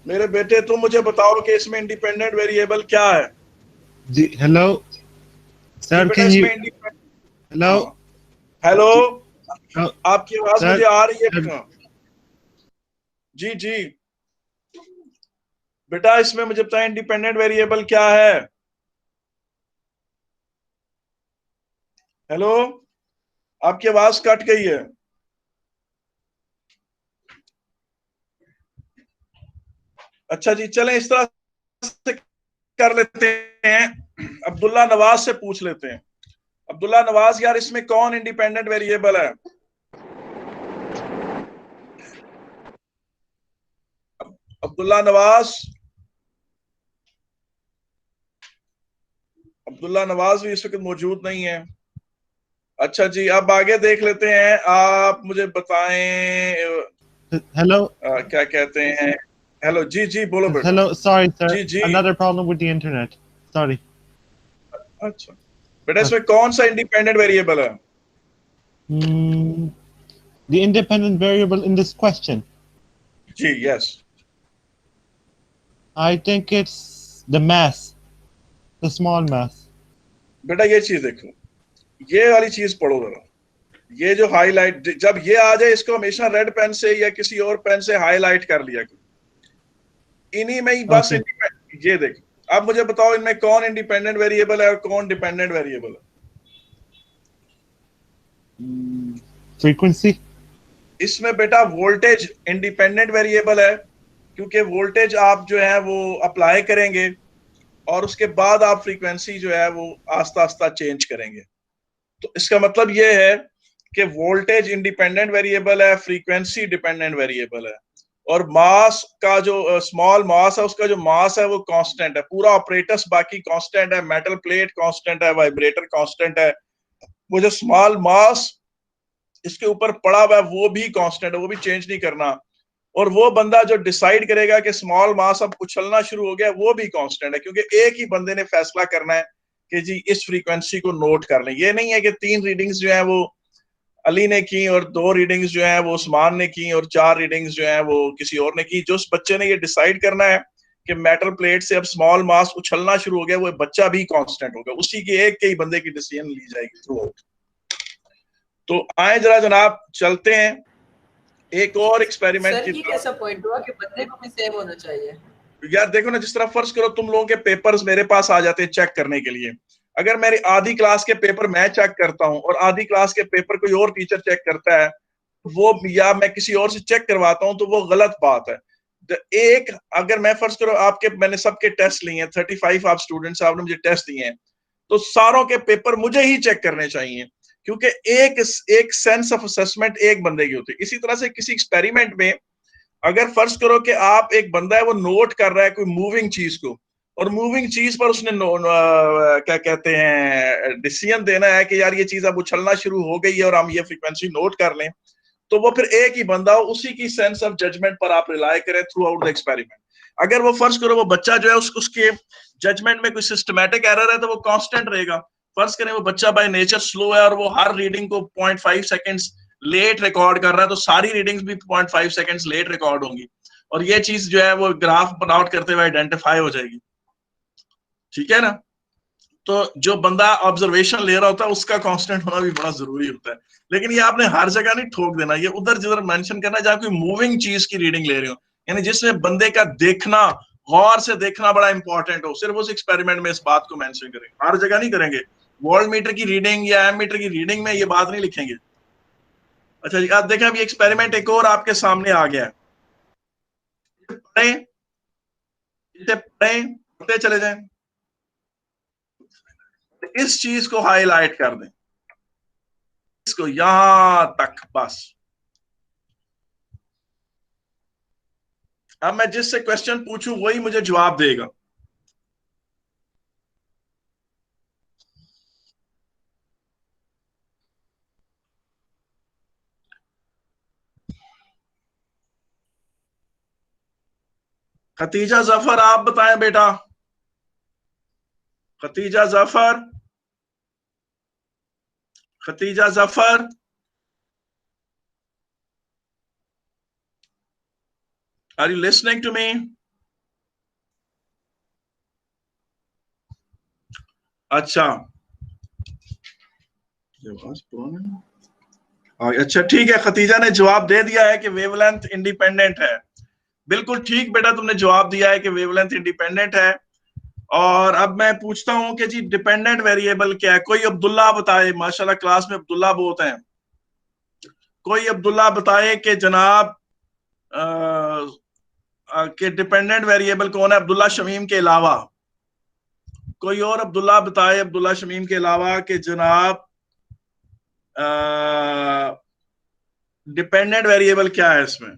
A: मेरे बेटे तुम मुझे बताओ कि इसमें इंडिपेंडेंट वेरिएबल क्या है?
B: जी हेलो सर,
A: बेटा
B: कैन यू
A: इसमें
B: हेलो
A: हेलो,
B: Oh,
A: आपकी आवाज
B: सर,
A: मुझे आ रही है
B: सर।
A: बेटा। जी जी बेटा, इसमें मुझे बताएं इंडिपेंडेंट वेरिएबल क्या है? हेलो, आपकी आवाज कट गई है। अच्छा जी, चलें इस तरह से कर लेते हैं, अब्दुल्ला नवाज से पूछ लेते हैं। अब्दुल्ला नवाज, यार इसमें कौन इंडिपेंडेंट वेरिएबल है? अब्दुल्ला नवाज, अब्दुल्ला नवाज भी इस वक्त मौजूद नहीं है। अच्छा जी, अब आगे देख लेते हैं। आप मुझे बताएं,
B: हेलो
A: क्या कहते हैं। हेलो, जी जी बोलो बेटा।
B: हेलो, सॉरी सर,
A: जी जी,
B: another problem with the internet, sorry.
A: अच्छा बेटा, इसमें कौन सा इंडिपेंडेंट वेरिएबल है?
B: The independent variable in this question,
A: जी, yes.
B: I think it's the mass, the small mass.
A: बेटा ये चीज देखो, ये वाली चीज पढ़ो जरा, ये जो हाईलाइट, जब ये आ जाए इसको हमेशा रेड पेन से या किसी और पेन से हाईलाइट कर लिया करो, इन्हीं में ही बस ये देखो। अब मुझे बताओ इनमें कौन इंडिपेंडेंट वेरिएबल है और कौन डिपेंडेंट वेरिएबल है?
B: Frequency.
A: इसमें बेटा वोल्टेज इंडिपेंडेंट वेरिएबल है, क्योंकि वोल्टेज आप जो है वो अप्लाई करेंगे और उसके बाद आप फ्रीक्वेंसी जो है वो आस्ता आस्ता चेंज करेंगे। तो इसका मतलब ये है कि वोल्टेज इंडिपेंडेंट वेरिएबल है, फ्रीक्वेंसी डिपेंडेंट वेरिएबल है, और मास का जो स्मॉल मास है उसका जो मास है वो कांस्टेंट है। पूरा ऑपरेटस बाकी कांस्टेंट है, मेटल प्लेट कांस्टेंट है, वाइब्रेटर कांस्टेंट है, वो जो स्मॉल मास इसके ऊपर पड़ा हुआ है वो भी कांस्टेंट है, वो भी चेंज नहीं करना। और वो बंदा जो डिसाइड करेगा कि स्मॉल मास अब उछलना शुरू हो गया, वो भी कांस्टेंट है, क्योंकि एक ही बंदे ने फैसला करना है कि जी इस फ्रीक्वेंसी को नोट कर लें। ये नहीं है कि 3 रीडिंग्स जो है वो अली ने की और 2 रीडिंग्स जो है वो उस्मान ने की और 4 रीडिंग्स जो है वो किसी और ने की। जो उस बच्चे ने ये डिसाइड करना है कि मेटल प्लेट से अब स्मॉल मास उछलना शुरू हो गया, वो बच्चा भी कांस्टेंट होगा, उसी की एक के ही बंदे की डिसीजन ली जाएगी थ्रू आउट। तो आए जरा जनाब चलते हैं एक और एक्सपेरिमेंट
H: सर
A: की।
H: ये कैसा पॉइंट हुआ कि बंदे को भी सेम होना चाहिए?
A: यार देखो ना, जिस तरह फर्ज करो तुम लोगों के पेपर्स मेरे पास आ जाते हैं चेक करने के लिए, अगर मेरी आधी क्लास के पेपर मैं चेक करता हूं और आधी क्लास के पेपर कोई और टीचर चेक करता है, वो या मैं किसी और से चेक करवाता हूं, तो वो गलत बात है। एक अगर मैं फर्ज करो आपके, मैंने सबके टेस्ट लिए हैं, 35 आप स्टूडेंट्स आपने मुझे टेस्ट दिए हैं, तो सारों के पेपर मुझे ही चेक करने चाहिए, क्योंकि एक सेंस ऑफ असेसमेंट एक बंदे की होती है। इसी तरह से किसी एक्सपेरिमेंट में अगर फर्ज करो कि आप, एक बंदा है वो नोट कर रहा है कोई मूविंग चीज को, और मूविंग चीज पर उसने क्या कहते हैं डिसीजन देना है कि यार ये चीज अब उछलना शुरू हो गई है और हम ये फ्रीक्वेंसी नोट कर लें, तो वो फिर एक ही बंदा हो, उसी की सेंस ऑफ जजमेंट पर आप रिलाई करें थ्रू आउट द एक्सपेरिमेंट। अगर वो फर्ज करो वो बच्चा जो है उसके जजमेंट में कोई सिस्टमैटिक एरर है तो वो कांस्टेंट रहेगा। फर्ज करें वो बच्चा बाय नेचर स्लो है और वो हर रीडिंग को 0.5 सेकंड्स लेट रिकॉर्ड कर रहा है, तो सारी रीडिंग्स भी 0.5 सेकंड्स लेट रिकॉर्ड होंगी, और ये चीज जो है वो ग्राफ बनाउट करते हुए आइडेंटिफाई हो जाएगी। ठीक है ना? तो जो बंदा ऑब्जर्वेशन ले रहा होता है उसका कांस्टेंट होना भी बड़ा जरूरी होता है। लेकिन ये आपने हर जगह नहीं ठोक देना, ये उधर जिधर मेंशन करना जहां कोई मूविंग चीज की रीडिंग ले रहे हो, यानी जिसमें बंदे का देखना, गौर से देखना बड़ा इंपॉर्टेंट हो, सिर्फ उस एक्सपेरिमेंट में इस बात को मेंशन करेंगे, हर जगह नहीं करेंगे। वोल्ट मीटर की रीडिंग या एम मीटर की रीडिंग में ये बात नहीं लिखेंगे। अच्छा जी, आप देखें, अब ये एक्सपेरिमेंट एक और आपके सामने आ गया है, इसे पढ़ते चले जाएं, इस चीज को हाईलाइट कर दें, इसको यहां तक बस। अब मैं जिससे क्वेश्चन पूछूं वही मुझे जवाब देगा। खतीजा जफर आप बताएं बेटा, Khatija Zafar, Khatija Zafar, are you listening to me? अच्छा, अच्छा ठीक है, खतीजा ने जवाब दे दिया है कि वेवलेंथ इंडिपेंडेंट है। बिल्कुल ठीक बेटा, तुमने जवाब दिया है कि वेवलेंथ इंडिपेंडेंट है। और अब मैं पूछता हूं कि जी डिपेंडेंट वेरिएबल क्या है? कोई अब्दुल्ला बताए, माशाल्लाह क्लास में अब्दुल्ला बहुत हैं, कोई अब्दुल्ला बताए कि जनाब कि डिपेंडेंट वेरिएबल कौन है अब्दुल्ला शमीम के अलावा? कोई और अब्दुल्ला बताए अब्दुल्ला शमीम के अलावा कि जनाब डिपेंडेंट वेरिएबल क्या है इसमें?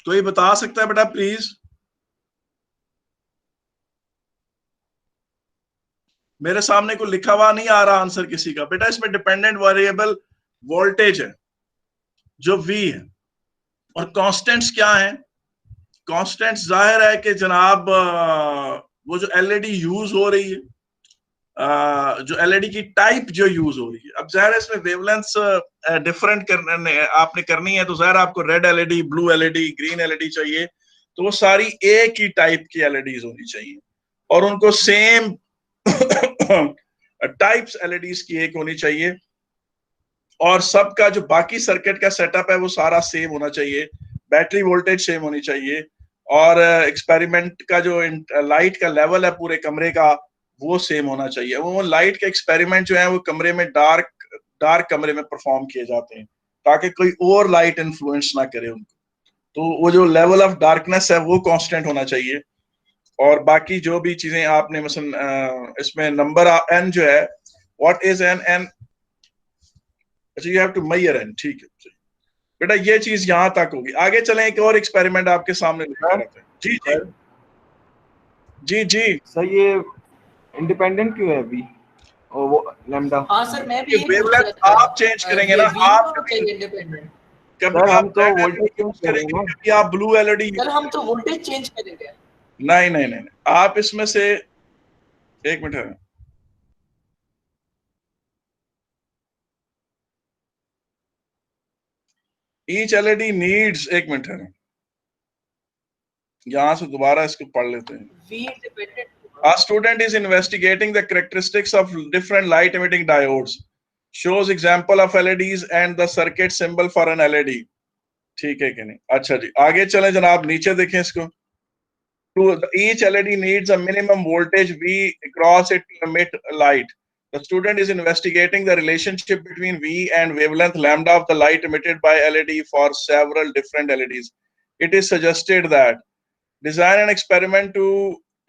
A: कोई बता सकता है बेटा प्लीज? मेरे सामने को लिखा हुआ नहीं आ रहा आंसर किसी का। बेटा इसमें डिपेंडेंट वेरिएबल वोल्टेज है जो V है, और कांस्टेंट्स क्या हैं? कांस्टेंट्स जाहिर है कि जनाब वो जो LED यूज हो रही है, जो एलईडी की टाइप जो यूज हो रही है। अब ज़ाहिर है इसमें वेवलेंथ्स डिफरेंट करने आपने करनी है, तो ज़ाहिर आपको red LED, blue LED, green LED चाहिए, तो वो सारी एक ही टाइप की एलईडीज होनी चाहिए और उनको सेम टाइप्स एलईडीज की एक होनी चाहिए और सबका जो बाकी सर्किट का सेटअप है वो सारा सेम होना चाहिए, बैटरी वोल्टेज सेम होनी चाहिए और एक्सपेरिमेंट का जो लाइट का लेवल है पूरे कमरे का वो सेम होना चाहिए। वो लाइट के एक्सपेरिमेंट जो है वो कमरे में डार्क कमरे में परफॉर्म किए जाते हैं ताकि कोई और लाइट इन्फ्लुएंस ना करे उनको। तो वो जो लेवल ऑफ डार्कनेस है वो कांस्टेंट होना चाहिए और बाकी जो भी चीजें आपने मसलन इसमें नंबर एन जो है, व्हाट इज एन, अच्छा you have to measure N, ठीक है बेटा, ये चीज यहां तक होगी। आगे चलें, एक और एक्सपेरिमेंट आपके सामने लेकर आते हैं। जी जी जी जी
I: सर ये इंडिपेंडेंट क्यों है अभी और वो लैम्डा?
H: हाँ सर, मैं भी
A: ये
H: ये पूछ
A: वेवलेंथ
H: रहा था।
A: आप चेंज करेंगे ना,
H: ये वी
A: आप
H: होना चाहिए इंडिपेंडेंट।
A: कभी
I: सर
A: आप
I: हम तो
A: red
I: voltage
A: LED
I: change
A: use
I: करेंगे
A: करेंगे,
I: ना।
A: कभी आप ब्लू एलईडी
H: सर हम तो वोल्टेज चेंज करेंगे।
A: नहीं नहीं नहीं, आप इसमें से एक मिनट है, ईच एलईडी नीड्स, एक मिनट है, यहां से दोबारा इसको पढ़ लेते हैं।
H: V independent.
A: A student is investigating the characteristics of different light emitting diodes, shows example of LEDs and the circuit symbol for an LED। ठीक है कि नहीं? अच्छा जी, आगे चलें जनाब, नीचे देखें इसको। Each LED needs a minimum voltage V across it to emit light. The student is investigating the relationship between V and wavelength lambda of the light emitted by LED for several different LEDs. It is suggested that design an experiment to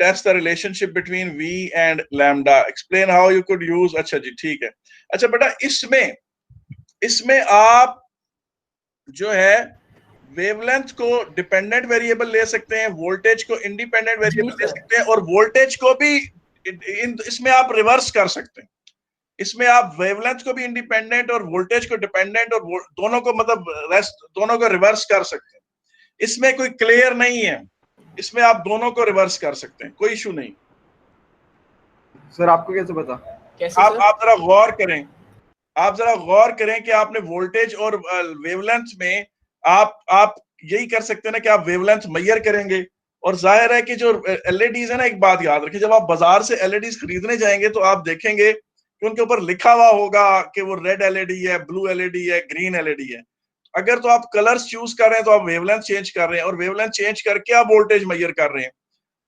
A: test the relationship between V and lambda. Explain how you could use। अच्छा जी, ठीक है। अच्छा बेटा, इसमें आप जो है वेवलेंथ को डिपेंडेंट वेरिएबल ले सकते हैं, वोल्टेज को इंडिपेंडेंट वेरिएबल ले सकते हैं और वोल्टेज को भी इसमें आप रिवर्स कर सकते हैं। इसमें आप वेवलेंथ को भी इंडिपेंडेंट और वोल्टेज को डिपेंडेंट और दोनों को मतलब दोनों को रिवर्स कर सकते हैं। इसमें कोई क्लियर नहीं है, इसमें आप दोनों को रिवर्स कर सकते हैं, कोई इशू नहीं।
I: सर आपको कैसे पता?
H: कैसे
A: आप
H: सर?
A: आप जरा गौर करें, आप जरा गौर करें कि आपने वोल्टेज और वेवलेंथ में आप यही कर सकते हैं ना कि आप वेवलेंथ मेजर करेंगे और जाहिर है कि जो एलईडीज है ना, एक बात याद रखें, जब आप बाजार से एलईडीज खरीदने जाएंगे तो आप देखेंगे कि उनके ऊपर लिखा हुआ होगा कि वो रेड एलईडी है, ब्लू एलईडी है, ग्रीन एलईडी है। अगर तो आप कलर्स चूज कर रहे हैं तो आप वेवलेंथ चेंज कर रहे हैं और वेवलेंथ चेंज करके आप वोल्टेज मेजर कर रहे हैं।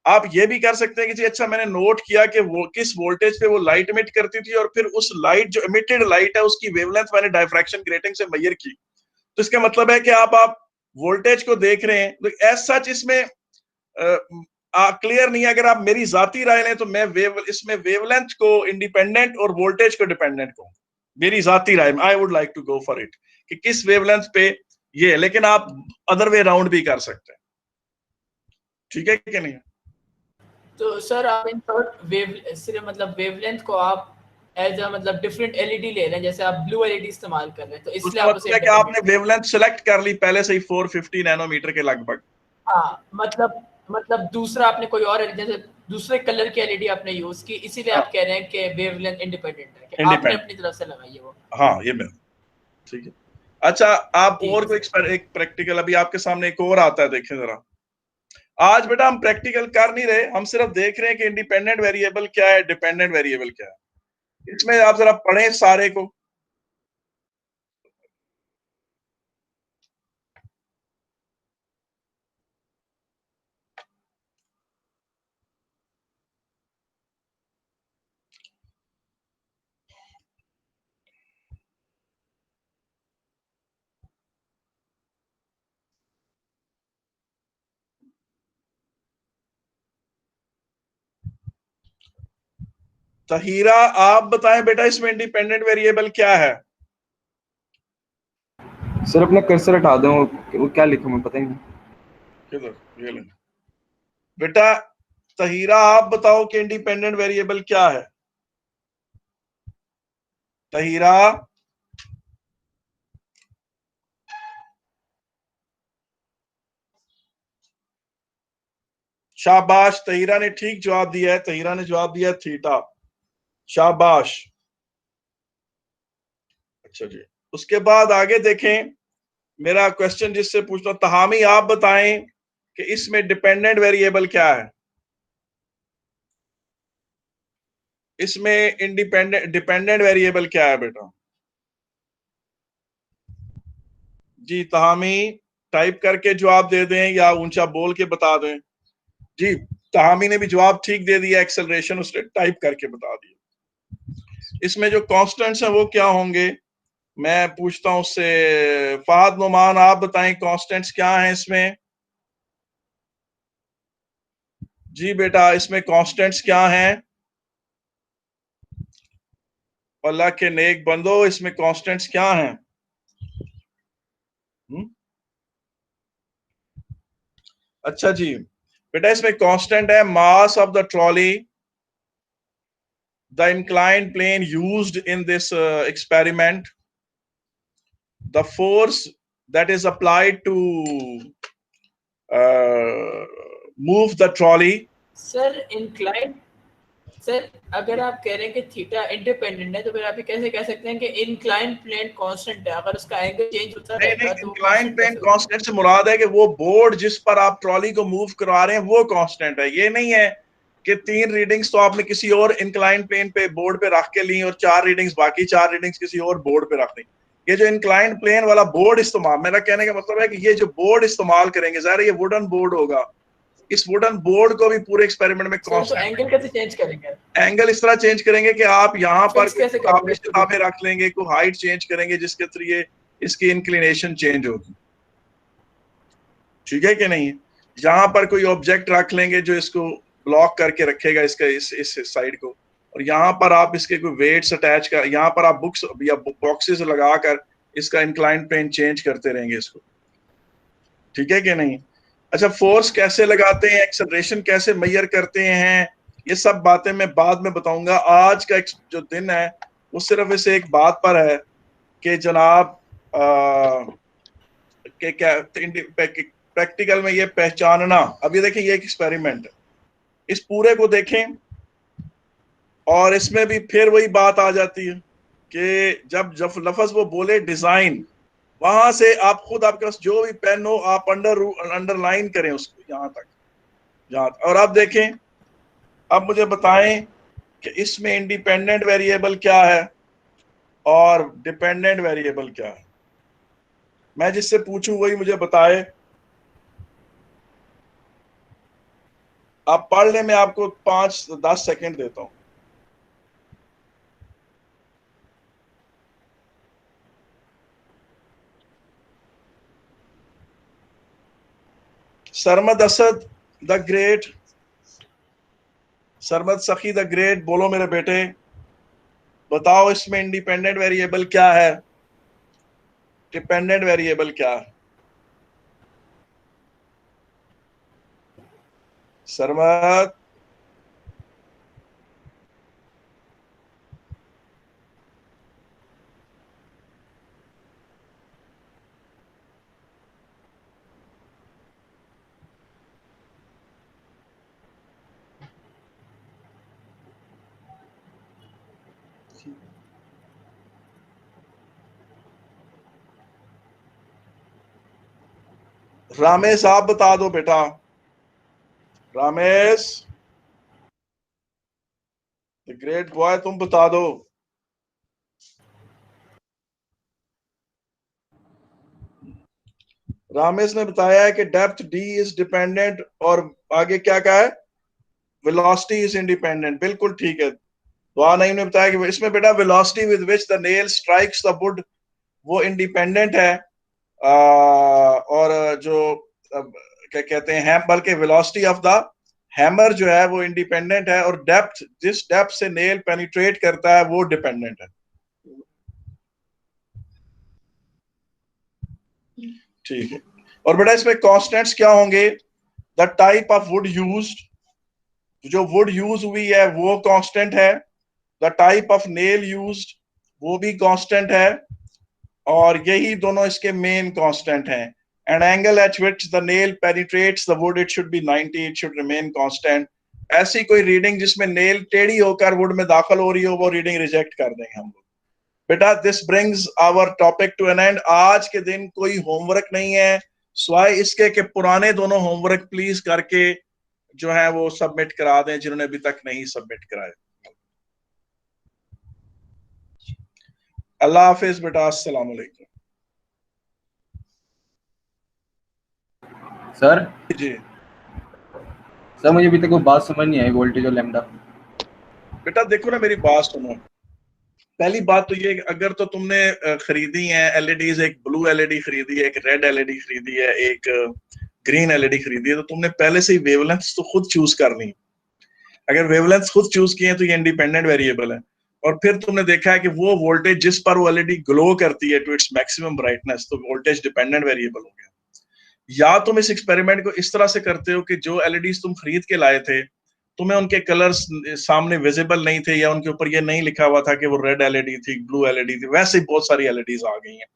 A: आप ये भी कर सकते हैं कि जी अच्छा मैंने नोट किया कि वो किस वोल्टेज पे वो लाइट इमिट करती थी और फिर उस लाइट जो इमिटेड लाइट है उसकी वेवलेंथ मैंने डायफ्रैक्शन ग्रेटिंग से मेजर की। तो इसका मतलब है कि आप वोल्टेज को देख रहे हैं। तो एज सच इसमें क्लियर नहीं है। अगर आप मेरी जाती राय लें तो मैं इसमें वेवलेंथ को इंडिपेंडेंट और वोल्टेज को डिपेंडेंट को, मेरी जाती राय में I would like to go for it कि किस वेवलेंथ पे ये, लेकिन आप अदर वे राउंड भी कर सकते हैं। ठीक है कि नहीं?
H: तो सर आप इन शॉर्ट सिर्फ मतलब वेवलेंथ को आप एज अ मतलब डिफरेंट एलईडी ले रहे हैं, जैसे आप ब्लू एलईडी इस्तेमाल कर रहे हैं, तो इसलिए आप
A: मतलब कि आपने वेवलेंथ सेलेक्ट कर ली पहले से ही 450 नैनोमीटर के लगभग।
H: हाँ, मतलब दूसरा आपने कोई और जैसे दूसरे कलर की एलईडी आपने यूज की, इसीलिए आप कह रहे हैं कि वेवलेंथ इंडिपेंडेंट है, कि आपने अपनी तरफ से लगाई है वो।
A: हाँ ये मैं, ठीक है। अच्छा आप और कोई एक प्रैक्टिकल अभी आपके सामने एक और आता है, देखें जरा। आज बेटा हम प्रैक्टिकल कर नहीं रहे, हम सिर्फ देख रहे हैं कि इंडिपेंडेंट वेरिएबल क्या है, डिपेंडेंट वेरिएबल क्या है। इसमें आप जरा पढ़ें सारे को। तहीरा आप बताएं बेटा इसमें इंडिपेंडेंट वेरिएबल क्या है?
I: सर अपना कर्सर हटा दो, वो क्या लिखा मुझे पता ही नहीं।
A: किधर? ये ले बेटा, तहीरा आप बताओ कि इंडिपेंडेंट वेरिएबल क्या है? तहीरा, शाबाश, तहीरा ने ठीक जवाब दिया है। तहीरा ने जवाब दिया थीटा। शाबाश। अच्छा जी, उसके बाद आगे देखें, मेरा क्वेश्चन जिससे पूछता हूं, तहामी आप बताएं कि इसमें डिपेंडेंट वेरिएबल क्या है, इसमें डिपेंडेंट वेरिएबल क्या है बेटा? जी तहामी टाइप करके जवाब दे दें या ऊंचा बोल के बता दें। जी तहामी ने भी जवाब ठीक दे दिया, एक्सेलरेशन उसने टाइप करके बता दिया। इसमें जो कांस्टेंट्स हैं वो क्या होंगे, मैं पूछता हूं उससे। फहद नुमान आप बताएं कांस्टेंट्स क्या हैं इसमें? जी बेटा इसमें कांस्टेंट्स क्या हैं? अल्लाह के नेक बंदो, इसमें कांस्टेंट्स क्या हैं? अच्छा जी बेटा, इसमें कांस्टेंट है mass of the trolley, the inclined plane used in this experiment, the force that is applied to move the trolley.
H: Sir incline, sir अगर आप कह रहे हैं कि थीटा इंडिपेंडेंट है तो फिर आप ये कैसे कह सकते हैं कि इंक्लाइन प्लेन कांस्टेंट है? अगर उसका एंगल चेंज होता रहेगा तो
A: इंक्लाइन प्लेन कांस्टेंट से मुराद है कि वो बोर्ड जिस पर आप ट्रॉली को मूव करवा रहे हैं वो कांस्टेंट है। ये नहीं है कि 3 रीडिंग्स तो आपने किसी और इंक्लाइन प्लेन पे बोर्ड पे रख के ली और 4 रीडिंग्स, बाकी 4 रीडिंग्स किसी और बोर्ड पे रख दी। ये जो इंक्लाइन प्लेन वाला बोर्ड इस्तेमाल, मेरा कहने का मतलब है कि ये जो बोर्ड इस्तेमाल करेंगे, ज़ाहिर ये वुडन बोर्ड होगा, इस वुडन बोर्ड को भी पूरे एक्सपेरिमेंट में
H: तो एंगल कैसे चेंज करेंगे?
A: एंगल इस तरह चेंज करेंगे कि आप यहाँ पर
H: कैसे
A: किताबें रख लेंगे, कोई हाइट चेंज करेंगे जिसके थ्रू ये इसकी इंक्लिनेशन चेंज होगी, ठीक है कि नहीं? यहाँ पर कोई ऑब्जेक्ट रख लेंगे जो इसको ब्लॉक करके रखेगा, इसका इस साइड को, और यहाँ पर आप इसके कोई वेट्स अटैच कर, यहाँ पर आप बुक्स या बॉक्सेस लगाकर इसका इंक्लाइन प्लेन चेंज करते रहेंगे इसको, ठीक है कि नहीं? अच्छा, फोर्स कैसे लगाते हैं, एक्सेलरेशन कैसे मेजर करते हैं, ये सब बातें मैं बाद में बताऊंगा। आज का जो दिन है वो सिर्फ इस एक बात पर है कि जनाब प्रैक्टिकल में ये पहचानना। अब ये देखें, ये एक एक्सपेरिमेंट है, इस पूरे को देखें और इसमें भी फिर वही बात आ जाती है कि जब लफ्ज वो बोले डिजाइन, वहां से आप खुद, आपके पास जो भी पेन हो आप अंडरलाइन करें उसको यहां तक, और आप देखें। अब मुझे बताएं कि इसमें इंडिपेंडेंट वेरिएबल क्या है और डिपेंडेंट वेरिएबल क्या है। मैं जिससे पूछूं वही मुझे बताए। आप पढ़ने में आपको 5-10 सेकंड देता हूं। सरमद असद द ग्रेट, सरमद सखी द ग्रेट, बोलो मेरे बेटे, बताओ इसमें इंडिपेंडेंट वेरिएबल क्या है, डिपेंडेंट वेरिएबल क्या है? सरमद, रामेश आप बता दो बेटा, रामेश द ग्रेट बॉय, तुम बता दो। रामेश ने बताया है कि डेप्थ डी इज डिपेंडेंट, और आगे क्या कहा है, वेलोसिटी इज इंडिपेंडेंट। बिल्कुल ठीक है। दुआ नईम ने बताया कि इसमें बेटा velocity with which the nail strikes the wood वो इंडिपेंडेंट है, और जो क्या कहते हैं, बल्कि वेलोसिटी ऑफ द हैमर जो है वो इंडिपेंडेंट है, और डेप्थ, जिस डेप्थ से नेल पेनिट्रेट करता है वो डिपेंडेंट है। ठीक है। और बेटा इसमें कांस्टेंट्स क्या होंगे, the type of would used, जो वुड यूज हुई है वो कांस्टेंट है, the type of nail used वो भी कांस्टेंट है, और यही दोनों इसके मेन कांस्टेंट हैं। And angle at which the nail penetrates the wood, it should be 90, it should remain constant. ऐसी कोई रीडिंग जिसमें नेल टेढ़ी होकर वुड में दाखिल हो रही हो, वो रीडिंग रिजेक्ट कर देंगे हम लोग। बेटा this brings our topic to an end. आज के दिन कोई होमवर्क नहीं है, स्वाय इसके कि पुराने दोनों होमवर्क प्लीज करके जो है वो सबमिट करा दें जिन्होंने अभी तक नहीं सबमिट कराए। अल्लाह हाफिज बेटा, अस्सलाम वालेकुम।
I: सर
A: जी
I: सर मुझे अभी तक वो बात समझ नहीं आई, वोल्टेज और लैम्डा।
A: बेटा देखो ना, मेरी बात सुनो। पहली बात तो ये, अगर तो तुमने खरीदी है एलईडीज, एक ब्लू एलईडी खरीदी है, एक रेड एलईडी खरीदी है, एक ग्रीन एलईडी खरीदी है, तो तुमने पहले से ही वेवलेंथ तो खुद चूज करनी है। अगर वेवलेंथ खुद चूज किए तो ये इंडिपेंडेंट वेरिएबल है। और फिर तुमने देखा है कि वो वोल्टेज जिस पर वो एलईडी ग्लो करती है टू इट्स मैक्सिमम ब्राइटनेस, तो वोल्टेज डिपेंडेंट वेरिएबल हो गया। या तुम इस एक्सपेरिमेंट को इस तरह से करते हो कि जो एलईडीज तुम खरीद के लाए थे, तुम्हें उनके कलर्स सामने विजिबल नहीं थे, या उनके ऊपर ये नहीं लिखा हुआ था कि वो रेड एलईडी थी, ब्लू एलईडी थी। वैसे ही बहुत सारी एलईडीज आ गई हैं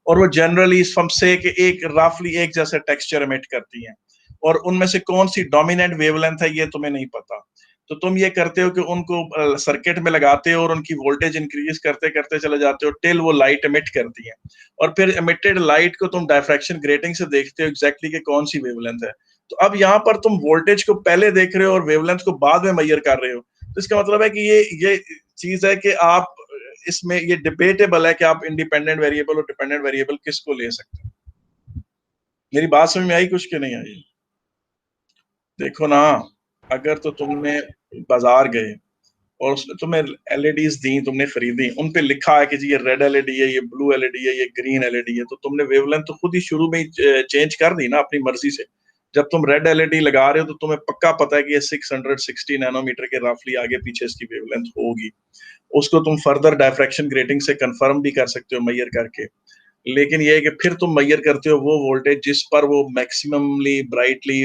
A: और वो जनरली से कि एक रफली एक जैसा टेक्सचर एमिट करती हैं, और उनमें से कौन सी डोमिनेंट वेवलेंथ है ये तुम्हें नहीं पता। तो तुम ये करते हो कि उनको सर्किट में लगाते हो और उनकी वोल्टेज इंक्रीज करते करते चले जाते हो टिल वो लाइट एमिट करती है, और फिर एमिटेड लाइट को तुम डायफ्रैक्शन ग्रेटिंग से देखते हो एग्जैक्टली कि कौन सी वेवलेंथ है। तो अब यहाँ पर तुम वोल्टेज को पहले देख रहे हो और वेवलेंथ को बाद में मेजर कर रहे हो। तो इसका मतलब है कि ये चीज है कि आप इसमें ये डिबेटेबल है कि आप इंडिपेंडेंट वेरिएबल और डिपेंडेंट वेरिएबल किसको ले सकते हैं। मेरी बात समझ में आई कुछ के नहीं आई? देखो ना, अगर तो तुमने बाजार गए और उसने तुम्हें एलईडीज दी, तुमने खरीदी, उन पे लिखा है कि जी ये रेड एलईडी है, ये ब्लू एलईडी है, ये ग्रीन एलईडी है, तो तुमने वेवलेंथ तो खुद ही शुरू में ही चेंज कर दी ना अपनी मर्जी से। जब तुम रेड एलईडी लगा रहे हो तो तुम्हें पक्का पता है कि ये 660 नैनोमीटर के रफली आगे पीछे इसकी वेवलेंथ होगी। उसको तुम फर्दर डायफ्रैक्शन ग्रेटिंग से कंफर्म भी कर सकते हो मेजर करके। लेकिन ये है कि फिर तुम मेजर करते हो वो वोल्टेज जिस पर वो मैक्सिममली ब्राइटली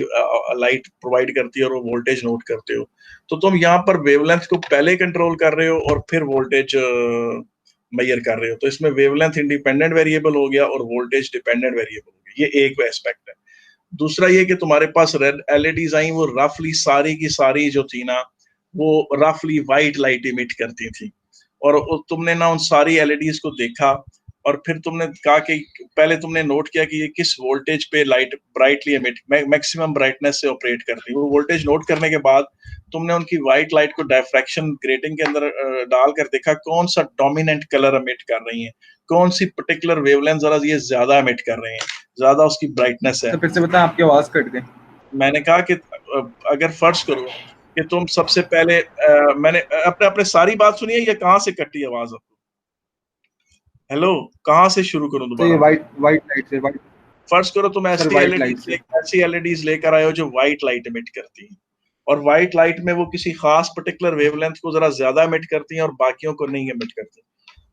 A: लाइट प्रोवाइड करती है और वो वोल्टेज नोट करते हो। तो तुम यहाँ पर वेवलेंथ को पहले कंट्रोल कर रहे हो और फिर वोल्टेज मेजर कर रहे हो। तो इसमें वेवलेंथ इंडिपेंडेंट वेरिएबल हो गया और वोल्टेज डिपेंडेंट वेरिएबल हो गया। ये एक एस्पेक्ट है। दूसरा ये कि तुम्हारे पास रेड एलईडीज आई, वो रफली सारी की सारी जो थी ना, वो रफली वाइट लाइट इमिट करती थी, और तुमने ना उन सारी एलईडीज को देखा और फिर तुमने कहा कि पहले तुमने नोट किया कि ये किस वोल्टेज पे light brightly emit maximum brightness से ऑपरेट करती है। वो वोल्टेज नोट करने के बाद तुमने उनकी व्हाइट लाइट को डायफ्रैक्शन ग्रेटिंग के अंदर डालकर देखा कौन सा डोमिनेंट कलर एमिट कर रही है, कौन सी पर्टिकुलर वेवलेंथ जरा ये ज्यादा एमिट कर रहे हैं, ज्यादा उसकी ब्राइटनेस है।
I: तो फिर से बता, आपकी आवाज कट गई।
A: मैंने कहा कि अगर फर्ज करो कि तुम सबसे पहले मैंने अपने अपने सारी बात सुनी है, ये कहाँ से कटी आवाज आपको? हेलो, कहाँ से शुरू करूं
I: तो ये
A: दोबारा?
I: वाइट लाइट से वाइट।
A: फर्ज करो तुम
I: सर वाइट लाइट
A: ऐसी एलईडीज लेकर आए हो जो व्हाइट लाइट एमिट करती हैं, और व्हाइट लाइट में वो किसी खास पर्टिकुलर वेवलेंथ को जरा ज्यादा एमिट करती हैं और बाकियों को नहीं एमिट करती।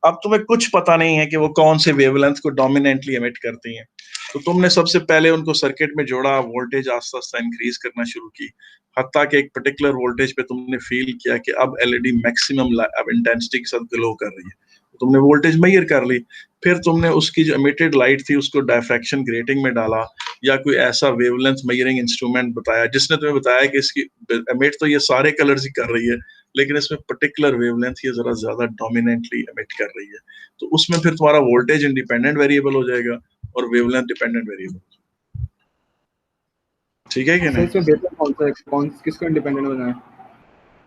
A: अब तुम्हें कुछ पता नहीं है कि वो कौन से वेवलेंथ को डोमिनेंटली एमिट करती हैं, तो तुमने सबसे पहले उनको सर्किट में जोड़ा, वोल्टेज आस्ता आस्ता इंक्रीज करना शुरू की, हत्ता कि एक पर्टिकुलर वोल्टेज पे तुमने फील किया कि अब एलईडी मैक्सिमम अब इंटेंसिटी के साथ ग्लो कर रही है, तुमने वोल्टेज मेजर कर ली। फिर तुमने उसकी जो एमिटेड लाइट थी उसको डायफ्रैक्शन ग्रेटिंग में डाला, या कोई ऐसा वेवलेंथ मेजरिंग इंस्ट्रूमेंट बताया जिसने तुम्हें बताया कि इसकी एमिट तो ये सारे कलर्स ही कर रही है, लेकिन इसमें पर्टिकुलर वेवलेंथ ये जरा ज्यादा डोमिनेंटली एमिट कर रही है। तो उसमें फिर तुम्हारा वोल्टेज इंडिपेंडेंट वेरिएबल हो जाएगा और वेवलेंथ डिपेंडेंट वेरिएबल। ठीक है कि नहीं?
I: इसमें बेहतर कौन सा है, किसको इंडिपेंडेंट बनाए?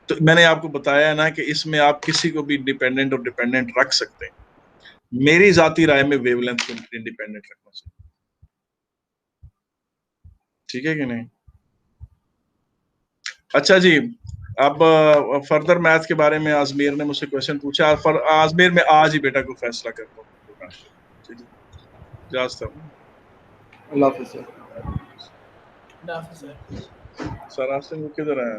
A: तो मैंने आपको बताया ना कि इसमें आप किसी को भी इंडिपेंडेंट और डिपेंडेंट रख सकते हैं। मेरी जाती राय में वेवलेंथ को इंडिपेंडेंट रखना चाहिए। ठीक है कि नहीं? अच्छा जी, अब फर्दर मैथ के बारे में आजमेर ने मुझसे क्वेश्चन पूछा। आजमेर में आज ही बेटा को फैसला करता हूँ। ठीक है,
I: अल्लाह हाफिज़ सर।
A: सर आसिम किधर है?